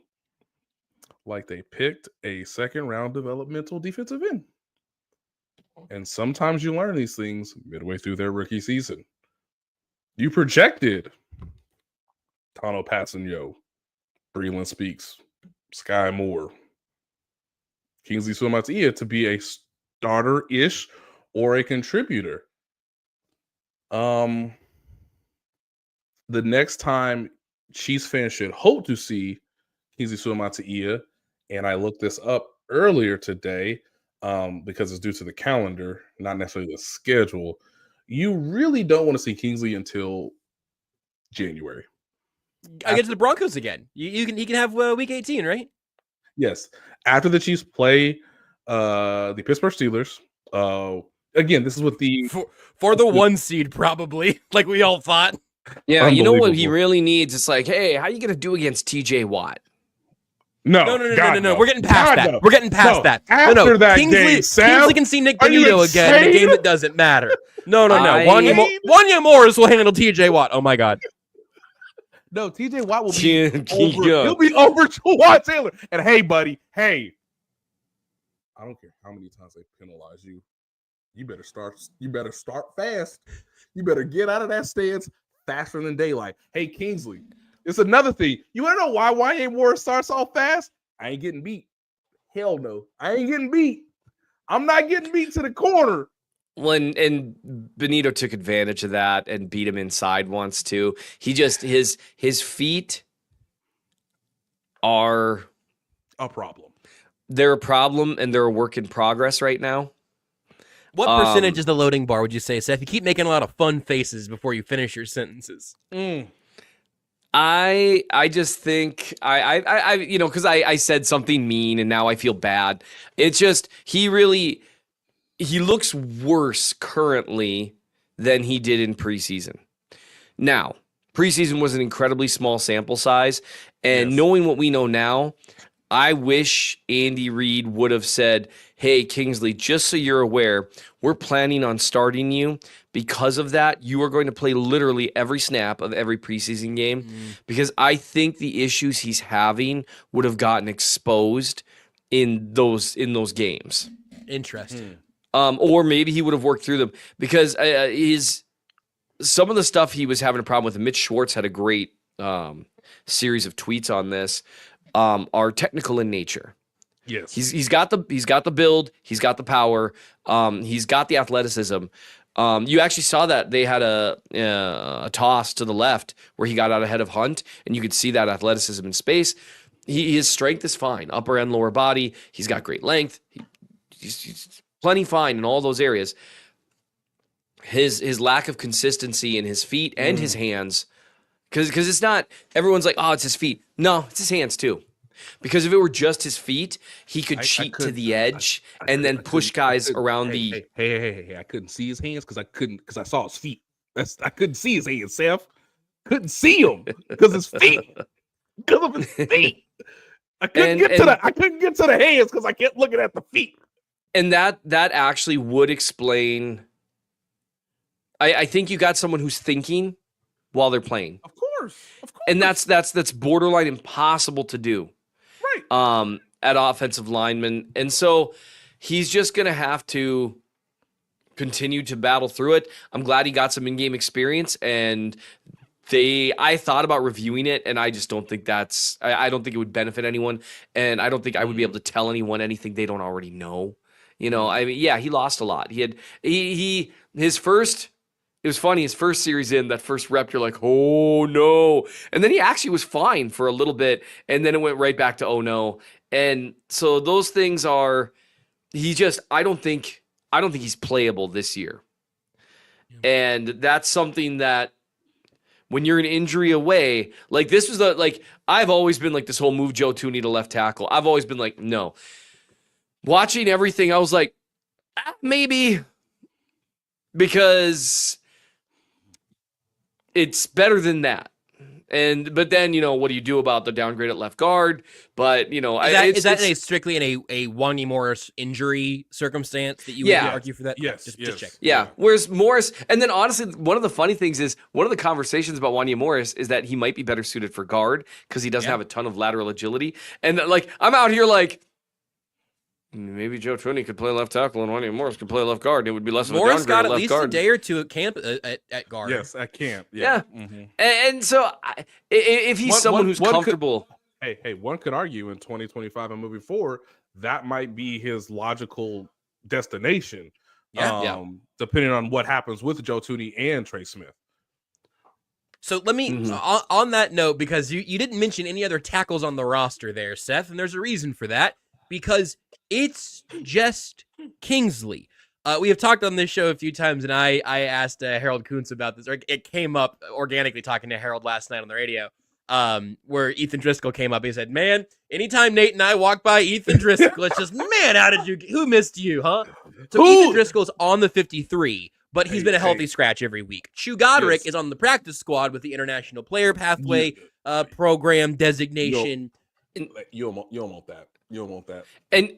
like they picked a second round developmental defensive end. And sometimes you learn these things midway through their rookie season. You projected Tano Passanio, Breland Speaks, Sky Moore, Kingsley Suamataia to be a starter-ish or a contributor. The next time Chiefs fans should hope to see Kingsley Suamataia, and I looked this up earlier today because it's due to the calendar, not necessarily the schedule. You really don't want to see Kingsley until January. Against the Broncos again. He can have week 18, right? Yes. After the Chiefs play the Pittsburgh Steelers. Again, this is what the for the 1 seed, probably, like we all thought. Yeah, you know what he really needs? It's like, hey, how are you going to do against TJ Watt? No. We're getting past that. We're getting past that. After that Kingsley, game, Sam, Kingsley can see Nick Benito again in a game that doesn't matter. No. Wanya Morris will handle TJ Watt. Oh my God. No, TJ Watt will be over. He'll be over Jawad Taylor. And hey, buddy, hey, I don't care how many times they penalize you. You better start fast. You better get out of that stance faster than daylight. Hey, Kingsley, it's another thing. You want to know why Wanya Morris starts off fast? I ain't getting beat. Hell no. I ain't getting beat. I'm not getting beat to the corner. And Benito took advantage of that and beat him inside once too. He just his feet are a problem. They're a problem, and they're a work in progress right now. What percentage is the loading bar, would you say, Seth? You keep making a lot of fun faces before you finish your sentences. I just think I because I said something mean and now I feel bad. It's just he looks worse currently than he did in preseason. Now, preseason was an incredibly small sample size, and knowing what we know now, I wish Andy Reid would have said, hey, Kingsley, just so you're aware, we're planning on starting you. Because of that, you are going to play literally every snap of every preseason game because I think the issues he's having would have gotten exposed in those games. Interesting. Or maybe he would have worked through them because some of the stuff he was having a problem with. Mitch Schwartz had a great series of tweets on this. Are technical in nature. Yes, he's got the build, he's got the power, he's got the athleticism. You actually saw that they had a toss to the left where he got out ahead of Hunt, and you could see that athleticism in space. His strength is fine, upper and lower body. He's got great length. He's plenty fine in all those areas. His lack of consistency in his feet and his hands. Because it's not, everyone's like, oh, it's his feet. No, it's his hands too. Because if it were just his feet, he could cheat to the edge and then push guys around the. Hey, I couldn't see his hands because I saw his feet. I couldn't see his hands, Seth. Couldn't see him because his feet. Because of his feet. I couldn't get to the hands because I kept looking at the feet. And that actually would explain. I think you got someone who's thinking while they're playing. Of course. Of course. And that's borderline impossible to do. right. At offensive lineman. And so he's just going to have to continue to battle through it. I'm glad he got some in-game experience, and I thought about reviewing it, and I just don't think I don't think it would benefit anyone, and I don't think I would be able to tell anyone anything they don't already know. You know, I mean, yeah, he lost a lot. His first series in, that first rep, you're like, oh no. And then he actually was fine for a little bit, and then it went right back to oh no. And so those things are, I don't think he's playable this year. And that's something that when you're an injury away, like this was I've always been like this whole move Joe Thuney to left tackle. I've always been like, no. Watching everything, I was like, maybe, because it's better than that. But then, what do you do about the downgrade at left guard? But, is that strictly in a Wanya Morris injury circumstance that you would argue for that? Yes. Just check. Yeah. Whereas Morris, and then honestly, one of the funny things is, one of the conversations about Wanya Morris is that he might be better suited for guard because he doesn't have a ton of lateral agility. And I'm out here like, maybe Joe Thuney could play left tackle and Wanya Morris could play left guard. It would be less of a downgrade Morris got at at left least guard. a day or two at camp at guard. Yes, at camp. Yeah. Mm-hmm. And so if he's someone who's comfortable. One could argue in 2025 and moving forward, that might be his logical destination. Depending on what happens with Joe Thuney and Trey Smith. So let me, on that note, because you didn't mention any other tackles on the roster there, Seth, and there's a reason for that, because it's just Kingsley. We have talked on this show a few times, and I asked Harold Kuntz about this, or it came up organically talking to Harold last night on the radio, where Ethan Driscoll came up. He said, man, anytime Nate and I walk by Ethan Driscoll, it's just, man, who missed you, huh? So Ethan Driscoll's on the 53, but he's been a healthy scratch every week. Chu Godric is on the practice squad with the International Player Pathway program designation. You don't want that. You don't want that.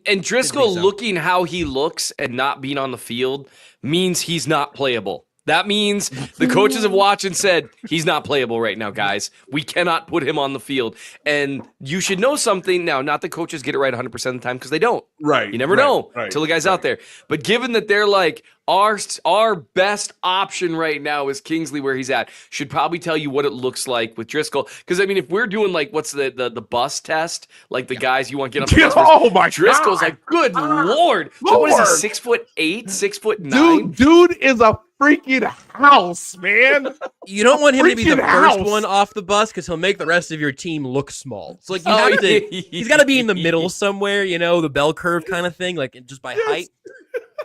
And Driscoll looking how he looks and not being on the field means he's not playable. That means the coaches have watched and said, he's not playable right now, guys. We cannot put him on the field. And you should know something. Now, not the coaches get it right 100% of the time, because they don't. Right. You never know until the guy's out there. But given that they're like, our best option right now is Kingsley where he's at, should probably tell you what it looks like with Driscoll. Because, I mean, if we're doing like, what's the bus test, like the guys you want to get on the bus. Oh, my Driscoll's God. like, good Lord. So what is he, 6'8", 6'9"? Dude is a freaking house, man. You don't want him to be the Freaking first one off the bus, because he'll make the rest of your team look small. So like you have to, he's got to be in the middle somewhere, the bell curve kind of thing, like just by height.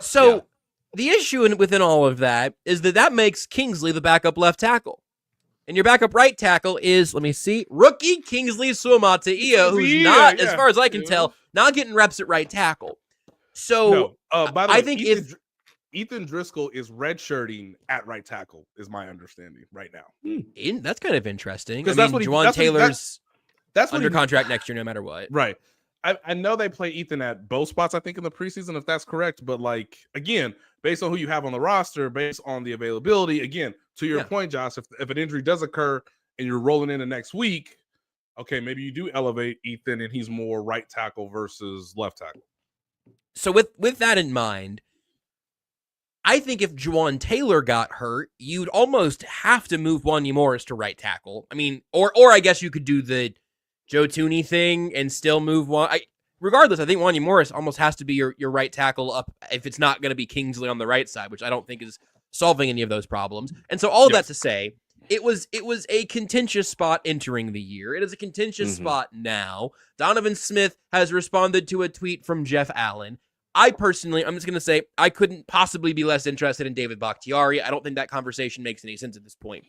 So the issue within all of that is that makes Kingsley the backup left tackle. And your backup right tackle is, let me see, rookie Kingsley Suamataia, who's not, as far as I can tell, not getting reps at right tackle. So by the way, I think Ethan Driscoll is redshirting at right tackle, is my understanding right now. That's kind of interesting. Because Juwan Taylor's that's under contract next year no matter what. Right. I know they play Ethan at both spots, I think, in the preseason, if that's correct. But, like, again, based on who you have on the roster, based on the availability, again, to your point, Josh, if an injury does occur and you're rolling into next week, okay, maybe you do elevate Ethan and he's more right tackle versus left tackle. So with that in mind, I think if Juwan Taylor got hurt, you'd almost have to move Wanya Morris to right tackle. I mean, or I guess you could do the Joe Thuney thing and still move one. Regardless, I think Wanya Morris almost has to be your right tackle up if it's not going to be Kingsley on the right side, which I don't think is solving any of those problems. And so all of that to say, it was a contentious spot entering the year. It is a contentious spot now. Donovan Smith has responded to a tweet from Jeff Allen. I'm just going to say, I couldn't possibly be less interested in David Bakhtiari. I don't think that conversation makes any sense at this point.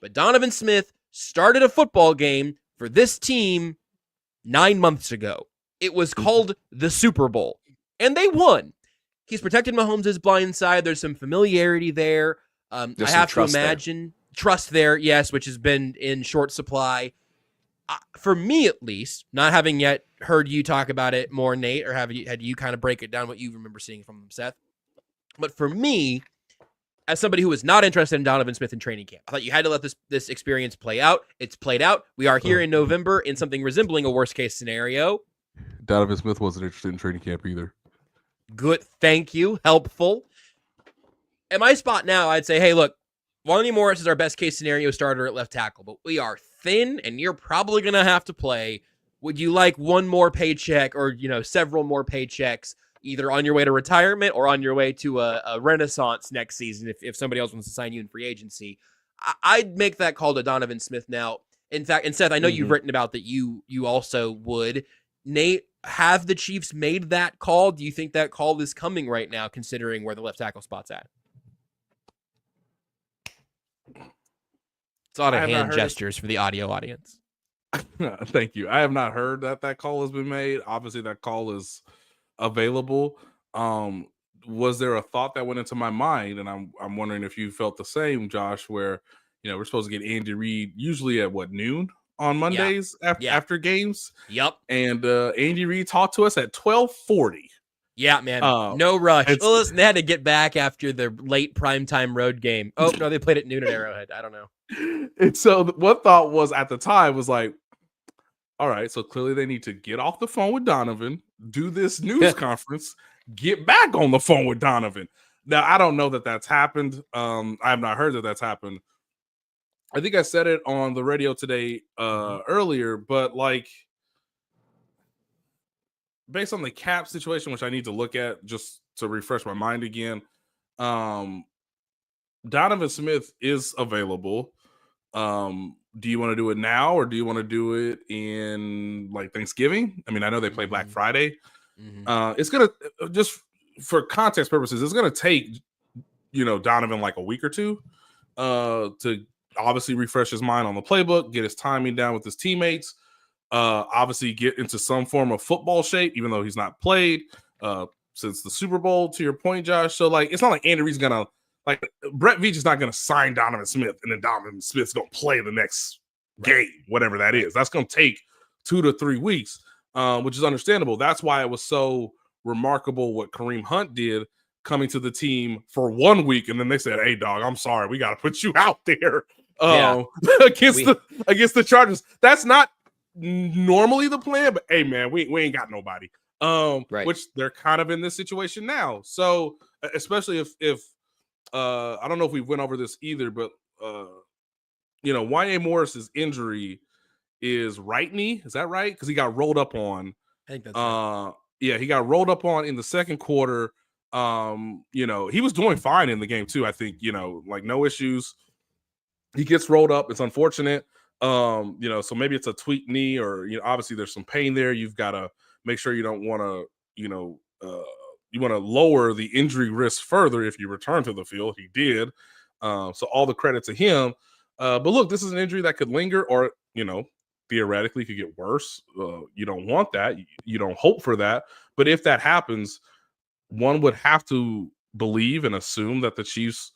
But Donovan Smith started a football game for this team 9 months ago. It was called the Super Bowl, and they won. He's protected Mahomes' blind side. There's some familiarity there. I have to imagine trust there, yes, which has been in short supply. For me, at least, not having yet heard you talk about it more, Nate, or had you kind of break it down what you remember seeing from Seth. But for me, as somebody who was not interested in Donovan Smith in training camp. I thought you had to let this experience play out. It's played out. We are here in November in something resembling a worst case scenario. Donovan Smith wasn't interested in training camp either. Good. Thank you. Helpful. At my spot now, I'd say, hey, look, Wanya Morris is our best case scenario starter at left tackle, but we are thin and you're probably going to have to play. Would you like one more paycheck or, several more paychecks, either on your way to retirement or on your way to a renaissance next season if somebody else wants to sign you in free agency? I'd make that call to Donovan Smith now. In fact, and Seth, I know you've written about that you also would. Nate, have the Chiefs made that call? Do you think that call is coming right now, considering where the left tackle spot's at? It's a lot of hand gestures for the audio audience. Thank you. I have not heard that call has been made. Obviously, that call is available. Was there a thought that went into my mind? And I'm wondering if you felt the same, Josh, where, we're supposed to get Andy Reid usually at noon on Mondays after games. Yep. And Andy Reid talked to us at 12:40. Yeah, man. No rush. Well, listen, they had to get back after the late primetime road game. Oh, no, they played at noon at Arrowhead. I don't know. And so what thought was at the time was like, all right, so clearly they need to get off the phone with Donovan, do this news conference, get back on the phone with Donovan. Now, I don't know that that's happened. I have not heard that that's happened. I think I said it on the radio today earlier, but based on the cap situation, which I need to look at just to refresh my mind again, Donovan Smith is available. Do you want to do it now or do you want to do it in Thanksgiving? I mean, I know they play Black Friday. It's going to, just for context purposes, it's going to take, Donovan a week or two to obviously refresh his mind on the playbook, get his timing down with his teammates, obviously get into some form of football shape, even though he's not played since the Super Bowl, to your point, Josh. So, it's not like Andy Reid's going to, Brett Veach is not going to sign Donovan Smith and then Donovan Smith's going to play the next game, whatever that is. That's going to take 2 to 3 weeks, which is understandable. That's why it was so remarkable what Kareem Hunt did coming to the team for 1 week. And then they said, hey, dog, I'm sorry. We got to put you out there against the Chargers. That's not normally the plan, but hey, man, we ain't got nobody. Which they're kind of in this situation now. So especially if I don't know if we went over this either, but Wanya Morris's injury is right knee. Is that right? Because he got rolled up on. I think that's right. Yeah, he got rolled up on in the second quarter. He was doing fine in the game too. I think, no issues. He gets rolled up. It's unfortunate. So maybe it's a tweaked knee or, obviously there's some pain there. You've got to make sure you don't want to, you want to lower the injury risk further if you return to the field. He did. So all the credit to him. But look, this is an injury that could linger or, theoretically could get worse. You don't want that. You don't hope for that. But if that happens, one would have to believe and assume that the Chiefs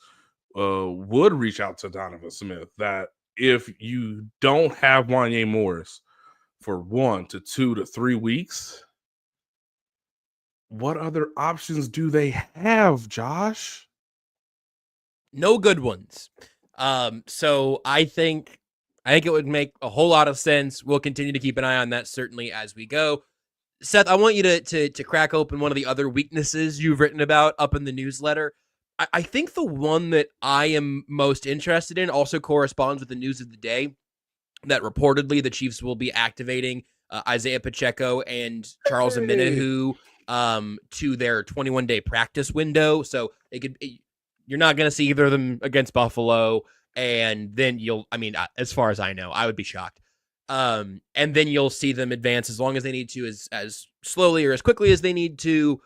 would reach out to Donovan Smith. That if you don't have Wanya Morris for 1 to 2 to 3 weeks, what other options do they have, Josh? No good ones. So I think it would make a whole lot of sense. We'll continue to keep an eye on that certainly as we go. Seth, I want you to crack open one of the other weaknesses you've written about up in the newsletter. I think the one that I am most interested in also corresponds with the news of the day, that reportedly the Chiefs will be activating Isaiah Pacheco and Charles Omenihu to their 21-day practice window. So you're not going to see either of them against Buffalo, and then as far as I know, I would be shocked. And then you'll see them advance as long as they need to, as slowly or as quickly as they need to.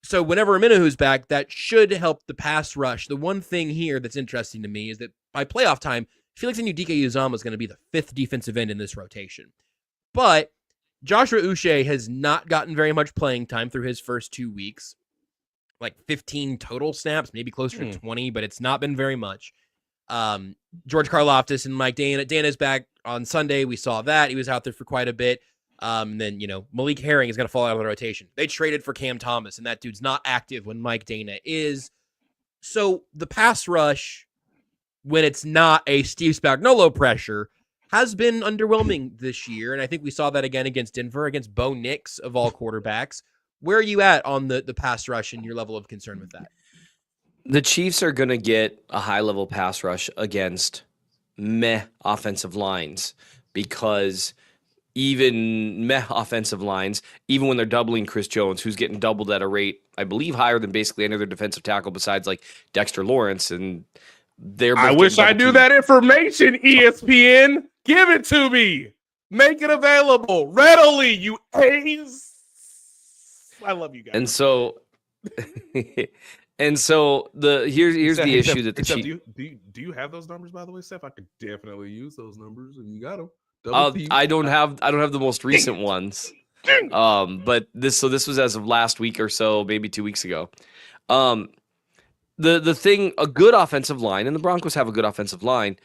So whenever Omenihu's back, that should help the pass rush. The one thing here that's interesting to me is that by playoff time, Felix Anudike-Uzomah is going to be the 5th defensive end in this rotation. But Joshua Uche has not gotten very much playing time through his first 2 weeks, 15 total snaps, maybe closer to 20, but it's not been very much. George Karlaftis and Mike Dana's back on Sunday. We saw that. He was out there for quite a bit. Then, Malik Herring is going to fall out of the rotation. They traded for Cam Thomas, and that dude's not active when Mike Dana is. So the pass rush, when it's not a Steve Spagnuolo pressure, has been underwhelming this year. And I think we saw that again against Denver, against Bo Nix of all quarterbacks. Where are you at on the pass rush and your level of concern with that? The Chiefs are going to get a high-level pass rush against meh offensive lines because even meh offensive lines, even when they're doubling Chris Jones, who's getting doubled at a rate, I believe, higher than basically any other defensive tackle besides like Dexter Lawrence, and they're both I wish I knew that information, ESPN. Give it to me. Make it available readily, you A's. I love you guys. And so, here's the issue that the Chiefs. Do you have those numbers, by the way, Seth? I could definitely use those numbers, and you got them. I don't have the most recent ones. But this was as of last week or so, maybe 2 weeks ago. The thing, a good offensive line, and the Broncos have a good offensive line.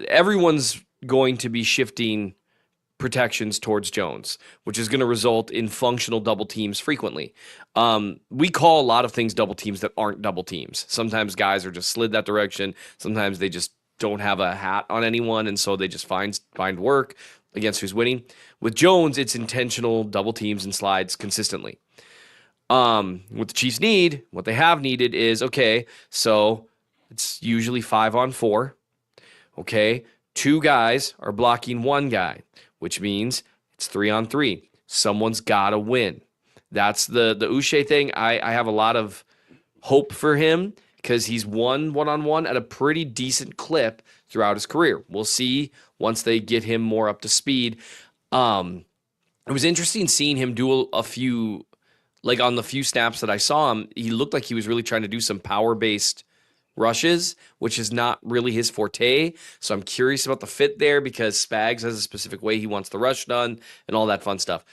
Everyone's going to be shifting protections towards Jones, which is going to result in functional double teams frequently. We call a lot of things double teams that aren't double teams. Sometimes guys are just slid that direction. Sometimes they just don't have a hat on anyone, and so they just find work against who's winning. With Jones, it's intentional double teams and slides consistently. What the Chiefs need, what they have needed is, okay, so it's usually 5-on-4. Okay, 2 guys are blocking 1 guy, which means it's 3-on-3. Someone's got to win. That's the Uche thing. I have a lot of hope for him because he's won one-on-one at a pretty decent clip throughout his career. We'll see once they get him more up to speed. It was interesting seeing him do a few, like on the few snaps that I saw him, he looked like he was really trying to do some power-based rushes, which is not really his forte. So I'm curious about the fit there because Spags has a specific way he wants the rush done and all that fun stuff.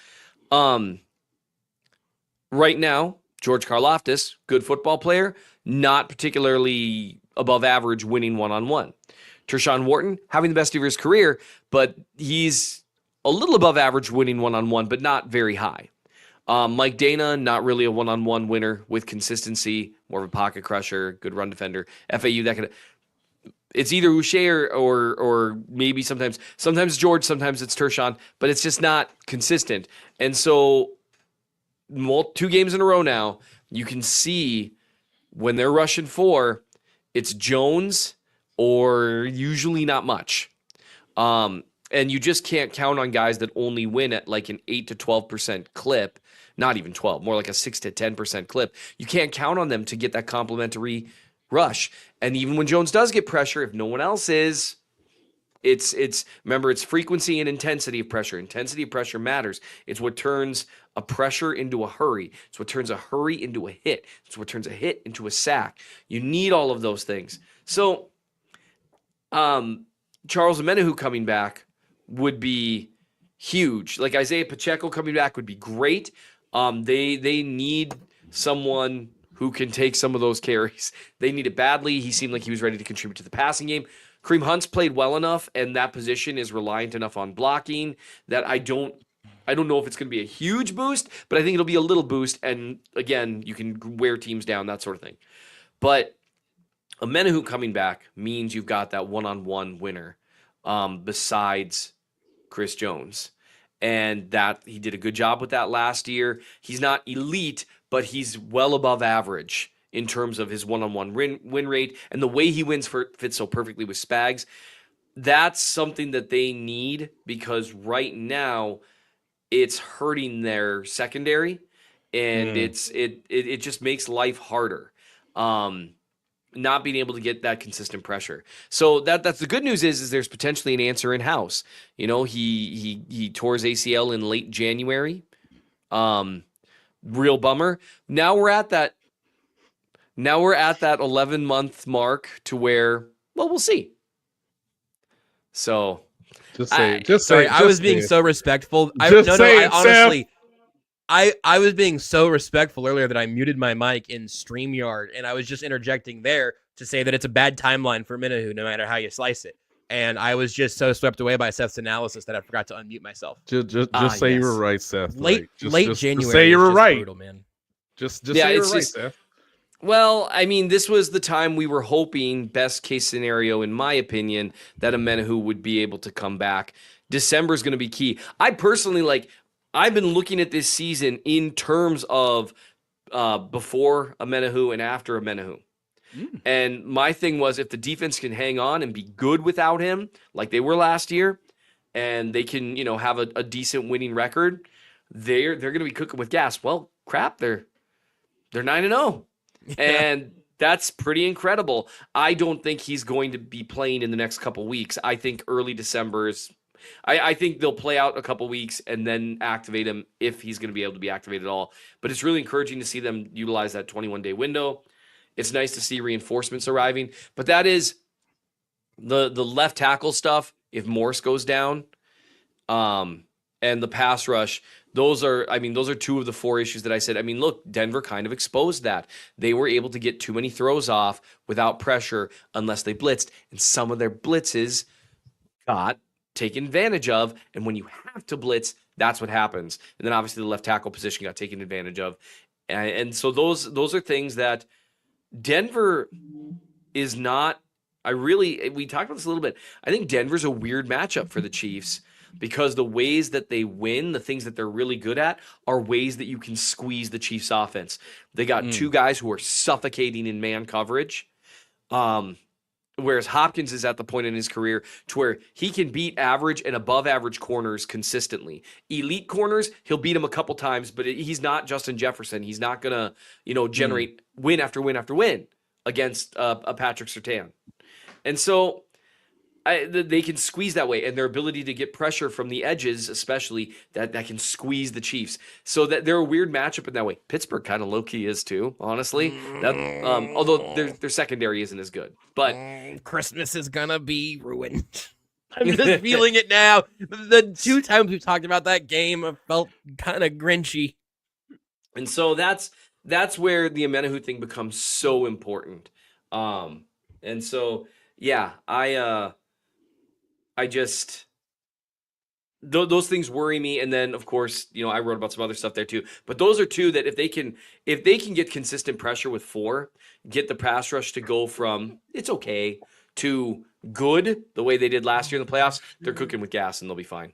Right now, George Karlaftis, good football player, not particularly above average winning one-on-one. Tershawn Wharton, having the best of his career, but he's a little above average winning one-on-one, but not very high. Mike Dana, not really a one-on-one winner with consistency, more of a pocket crusher, good run defender. FAU, that kind of. It's either Uche or maybe sometimes George, sometimes it's Tershawn, but it's just not consistent. And so 2 games in a row now, you can see when they're rushing 4, it's Jones or usually not much. And you just can't count on guys that only win at like an 8 to 12% clip. Not even 12, more like a 6 to 10% clip. You can't count on them to get that complimentary rush. And even when Jones does get pressure, if no one else is, remember, it's frequency and intensity of pressure. Intensity of pressure matters. It's what turns a pressure into a hurry. It's what turns a hurry into a hit. It's what turns a hit into a sack. You need all of those things. So, Charles Omenihu coming back would be huge. Like Isaiah Pacheco coming back would be great. They need someone who can take some of those carries. They need it badly. He seemed like he was ready to contribute to the passing game. Kareem Hunt's played well enough, and that position is reliant enough on blocking that I don't know if it's going to be a huge boost, but I think it'll be a little boost. And again, you can wear teams down, that sort of thing. But Omenihu coming back means you've got that one-on-one winner besides Chris Jones. And that he did a good job with that last year. He's not elite, but he's well above average in terms of his one-on-one win rate. And the way he wins fits so perfectly with Spags. That's something that they need because right now it's hurting their secondary. And it just makes life harder. Not being able to get that consistent pressure. So that's the good news is there's potentially an answer in house. You know, he tore his ACL in late January. Real bummer. Now we're at that 11-month mark to where, well, we'll see. So I was being so respectful. I was being so respectful earlier that I muted my mic in StreamYard, and I was just interjecting there to say that it's a bad timeline for Omenihu, no matter how you slice it. And I was just so swept away by Seth's analysis that I forgot to unmute myself. Just say you were right, Seth. Late January. Just say you were right, brutal, man. Just say you were right, Seth. Well, I mean, this was the time we were hoping, best case scenario, in my opinion, that Amenahu would be able to come back. December is going to be key. I personally I've been looking at this season in terms of before Amenahu and after Amenahu. And my thing was, if the defense can hang on and be good without him, like they were last year, and they can, have a decent winning record, they're going to be cooking with gas. Well, crap, they're 9-0. And that's pretty incredible. I don't think he's going to be playing in the next couple weeks. I think early December is I think they'll play out a couple weeks and then activate him if he's going to be able to be activated at all. But it's really encouraging to see them utilize that 21-day window. It's nice to see reinforcements arriving. But that is the left tackle stuff. If Morse goes down, and the pass rush, those are two of the 4 issues that I said. I mean, look, Denver kind of exposed that. They were able to get too many throws off without pressure unless they blitzed. And some of their blitzes got taken advantage of. And when you have to blitz, that's what happens. And then obviously the left tackle position got taken advantage of. And so those are things that Denver is not. We talked about this a little bit. I think Denver's a weird matchup for the Chiefs because the ways that they win, the things that they're really good at, are ways that you can squeeze the Chiefs offense. They got 2 guys who are suffocating in man coverage. Whereas Hopkins is at the point in his career to where he can beat average and above average corners consistently. Elite corners, he'll beat them a couple times, but he's not Justin Jefferson. He's not going to, generate win after win after win against a Patrick Surtain. And so they can squeeze that way, and their ability to get pressure from the edges, especially, that can squeeze the Chiefs. So that they're a weird matchup in that way. Pittsburgh kind of low-key is too, honestly. Although their secondary isn't as good. But Christmas is gonna be ruined. I'm just feeling it now. The 2 times we've talked about that game, I felt kind of grinchy. And so that's where the Amenahu thing becomes so important. And so, yeah, I just those things worry me. And then, of course, I wrote about some other stuff there too. But those are 2 that if they can get consistent pressure with 4, get the pass rush to go from it's okay to good the way they did last year in the playoffs, they're cooking with gas and they'll be fine.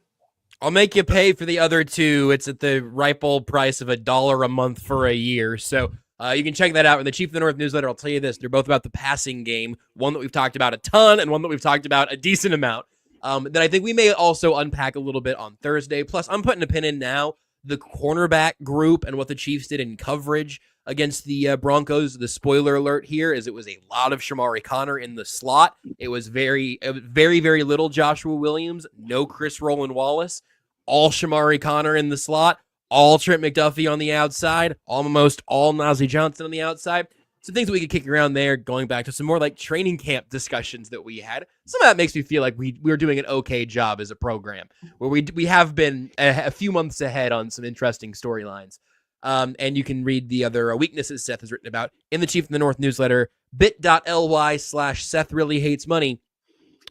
I'll make you pay for the other 2. It's at the ripe old price of $1 a month for a year. So you can check that out in the Chief of the North newsletter. I'll tell you this. They're both about the passing game, one that we've talked about a ton and one that we've talked about a decent amount. That I think we may also unpack a little bit on Thursday. Plus, I'm putting a pin in now. The cornerback group and what the Chiefs did in coverage against the Broncos. The spoiler alert here is it was a lot of Shamari Connor in the slot. It was very, very little Joshua Williams, no Chris Roland Wallace, all Shamari Connor in the slot, all Trent McDuffie on the outside, almost all Najee Johnson on the outside. Some things that we could kick around there, going back to some more like training camp discussions that we had. Some of that makes me feel like we're doing an okay job as a program, where we have been a few months ahead on some interesting storylines. And you can read the other weaknesses Seth has written about in the Chief of the North newsletter, bit.ly/Seth Really Hates Money,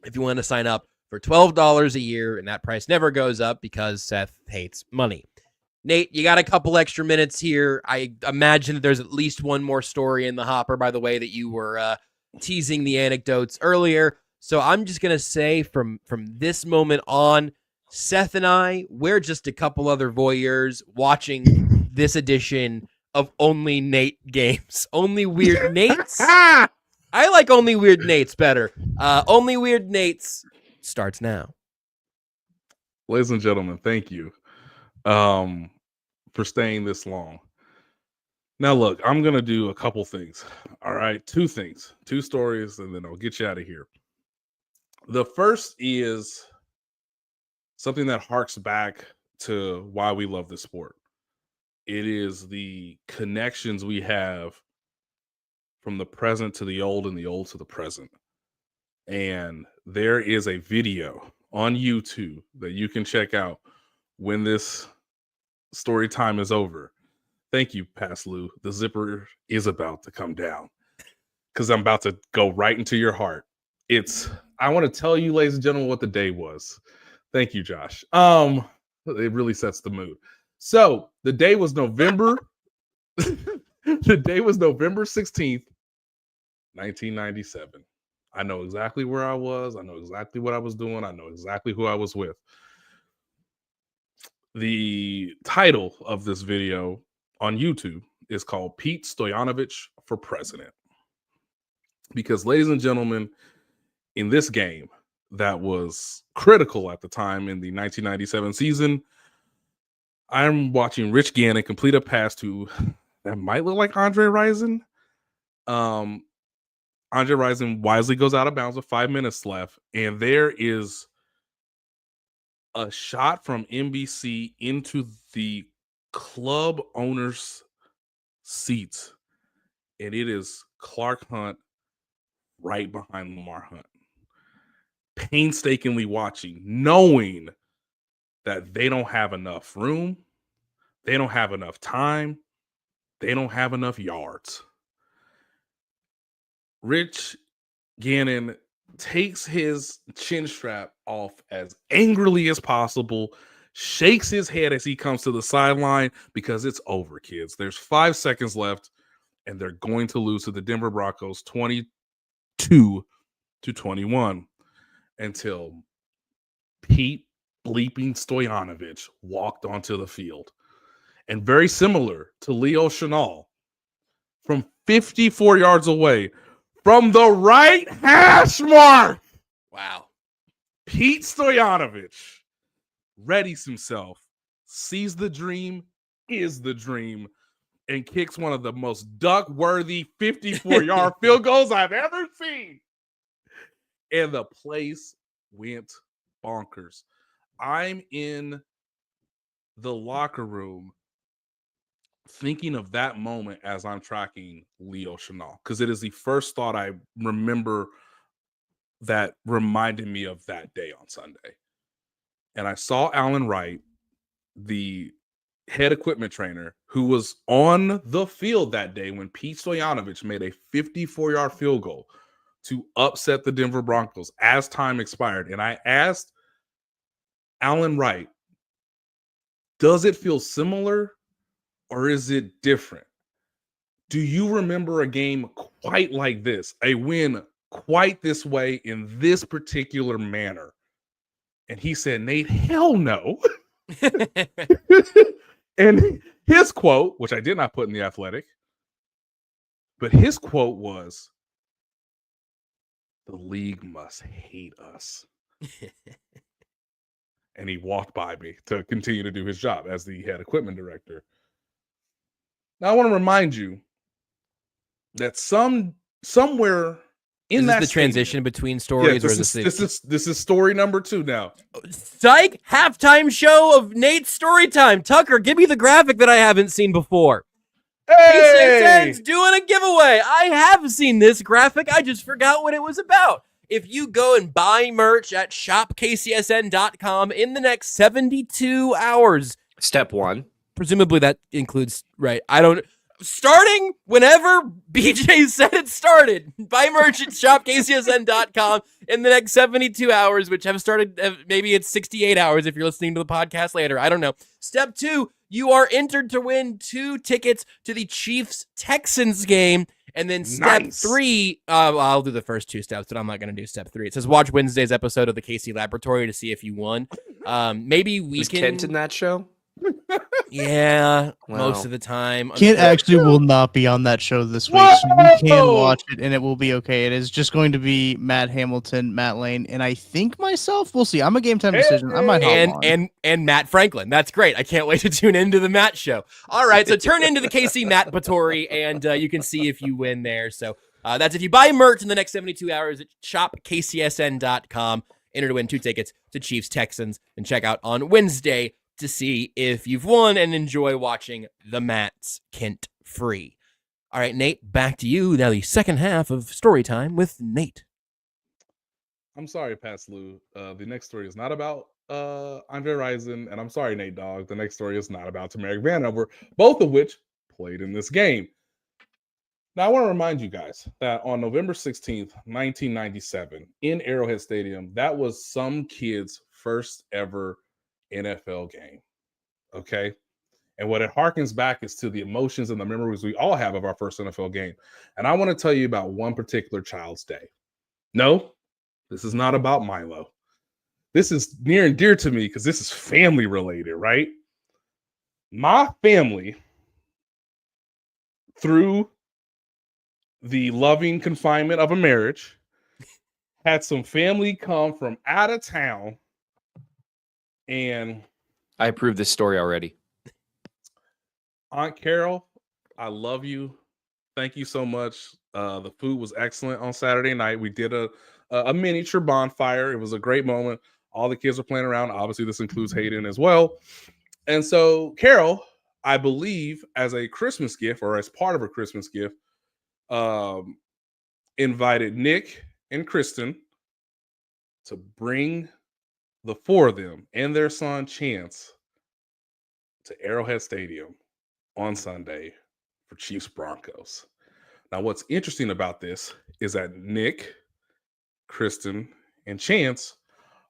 if you want to sign up for $12 a year, and that price never goes up because Seth hates money. Nate, you got a couple extra minutes here. I imagine that there's at least one more story in the hopper, by the way, that you were teasing the anecdotes earlier. So I'm just going to say from this moment on, Seth and I, we're just a couple other voyeurs watching this edition of Only Nate Games. Only Weird Nates? I like Only Weird Nates better. Only Weird Nates starts now. Ladies and gentlemen, thank you for staying this long. Now, look, I'm going to do a couple things. All right, 2 things, 2 stories, and then I'll get you out of here. The first is something that harks back to why we love this sport. It is the connections we have from the present to the old and the old to the present. And there is a video on YouTube that you can check out when this story time is over. Thank you, Pass Lou. The zipper is about to come down because I'm about to go right into your heart. I want to tell you, ladies and gentlemen, what the day was. Thank you, Josh. It really sets the mood. So the day was November. The day was November 16th, 1997. I know exactly where I was. I know exactly what I was doing. I know exactly who I was with. The title of this video on YouTube is called Pete Stoyanovich for President. Because, ladies and gentlemen, in this game that was critical at the time in the 1997 season, I'm watching Rich Gannon complete a pass to that might look like Andre Rison. Andre Rison wisely goes out of bounds with 5 minutes left, and there is a shot from NBC into the club owner's seats, and it is Clark Hunt right behind Lamar Hunt, painstakingly watching, knowing that they don't have enough room, they don't have enough time, they don't have enough yards. Rich Gannon takes his chin strap off as angrily as possible, shakes his head as he comes to the sideline because it's over, kids. There's 5 seconds left, and they're going to lose to the Denver Broncos 22-21 until Pete bleeping Stoyanovich walked onto the field. And very similar to Leo Chanal, from 54 yards away, from the right hash mark, Wow. Pete Stoyanovich readies himself, sees the dream, is the dream, and kicks one of the most duck-worthy 54-yard field goals I've ever seen. And the place went bonkers. I'm in the locker room thinking of that moment as I'm tracking Leo Chanal, because it is the first thought I remember that reminded me of that day on Sunday. And I saw Alan Wright, the head equipment trainer, who was on the field that day when Pete Stoyanovich made a 54-yard field goal to upset the Denver Broncos as time expired. And I asked Alan Wright, does it feel similar or is it different? Do you remember a game quite like this, a win quite this way in this particular manner? And he said, Nate, hell no. And his quote, which I did not put in the Athletic, but his quote was, the league must hate us. And he walked by me to continue to do his job as the head equipment director. Now, I want to remind you that somewhere in Is that this the transition between stories, or is this is story number 2 now? Psych halftime show of Nate's story time? Tucker, give me the graphic that I haven't seen before. Hey! KCSN's doing a giveaway. I have seen this graphic. I just forgot what it was about. If you go and buy merch at shopkcsn.com in the next 72 hours. Step 1. Presumably that includes, right? I don't. Starting whenever BJ said it started. Buy merch at shopkcsn.com in the next 72 hours, which have started, maybe it's 68 hours if you're listening to the podcast later. I don't know. Step 2, you are entered to win 2 tickets to the Chiefs-Texans game. And then step 3, I'll do the first 2 steps, but I'm not going to do step 3. It says watch Wednesday's episode of the KC Laboratory to see if you won. Maybe we Was can. Kent in that show? Yeah, Wow. most of the time. Kent actually will not be on that show this week, so you can watch it and it will be okay. It is just going to be Matt Hamilton, Matt Lane, and I think myself. We'll see. I'm a game time decision. I might hop on. And Matt Franklin. That's great. I can't wait to tune into the Matt show. All right, so turn into the KC Mattpatory, and you can see if you win there. So that's if you buy merch in the next 72 hours at shopkcsn.com. Enter to win 2 tickets to Chiefs Texans, and check out on Wednesday to see if you've won and enjoy watching the Mats Kent free. All right, Nate, back to you. Now the second half of story time with Nate. I'm sorry, Pat Lou. The next story is not about Andre Rison, and I'm sorry, Nate Dogg. The next story is not about Tamarick Vanover, both of which played in this game. Now, I want to remind you guys that on November 16th, 1997, in Arrowhead Stadium, that was some kid's first ever NFL game. Okay. And what it harkens back is to the emotions and the memories we all have of our first NFL game. And I want to tell you about one particular child's day. No, this is not about Milo. This is near and dear to me because this is family related, right? My family, through the loving confinement of a marriage, had some family come from out of town. And I approve this story already. Aunt Carol, I love you. Thank you so much. The food was excellent on Saturday night. We did a miniature bonfire. It was a great moment. All the kids were playing around. Obviously, this includes Hayden as well. And so Carol, I believe, as a Christmas gift or as part of her Christmas gift, invited Nick and Kristen to bring the four of them and their son Chance to Arrowhead Stadium on Sunday for Chiefs Broncos. Now, what's interesting about this is that Nick, Kristen, and Chance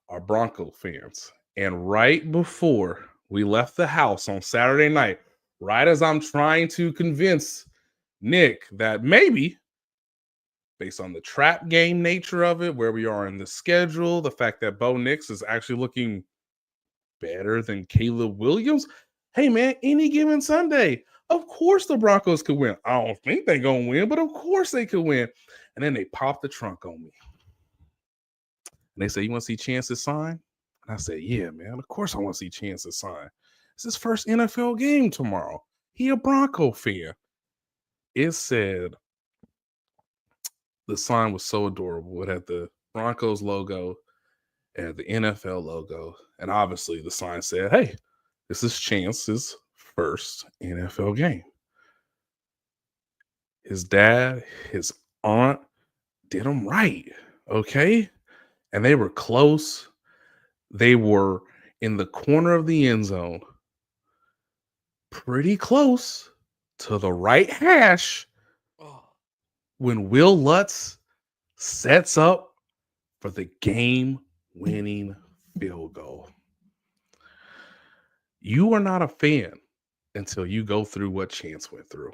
are Bronco fans. And right before we left the house on Saturday night, right as I'm trying to convince Nick that maybe, based on the trap game nature of it, where we are in the schedule, the fact that Bo Nix is actually looking better than Caleb Williams, hey man, any given Sunday, of course the Broncos could win. I don't think they're going to win, but of course they could win. And then they popped the trunk on me. And they said, you want to see Chance's sign? And I said, yeah, man, of course I want to see Chance's sign. It's his first NFL game tomorrow. He a Bronco fan. It said, the sign was so adorable. It had the Broncos logo and the NFL logo. And obviously the sign said, hey, this is Chance's first NFL game. His dad, his aunt did him right, okay? And they were close. They were in the corner of the end zone, pretty close to the right hash when Will Lutz sets up for the game-winning field goal. You are not a fan until you go through what Chance went through.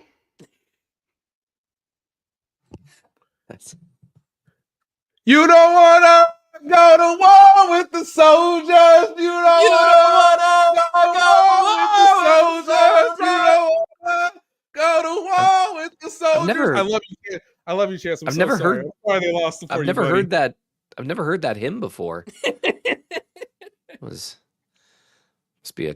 You don't want to go to war with the soldiers. You don't want to go to war with the soldiers. You don't want to go to war with the soldiers. I love you, Chance. I'm never sorry. heard. I'm sorry they lost. I've never heard that. I've never heard that hymn before. It must be a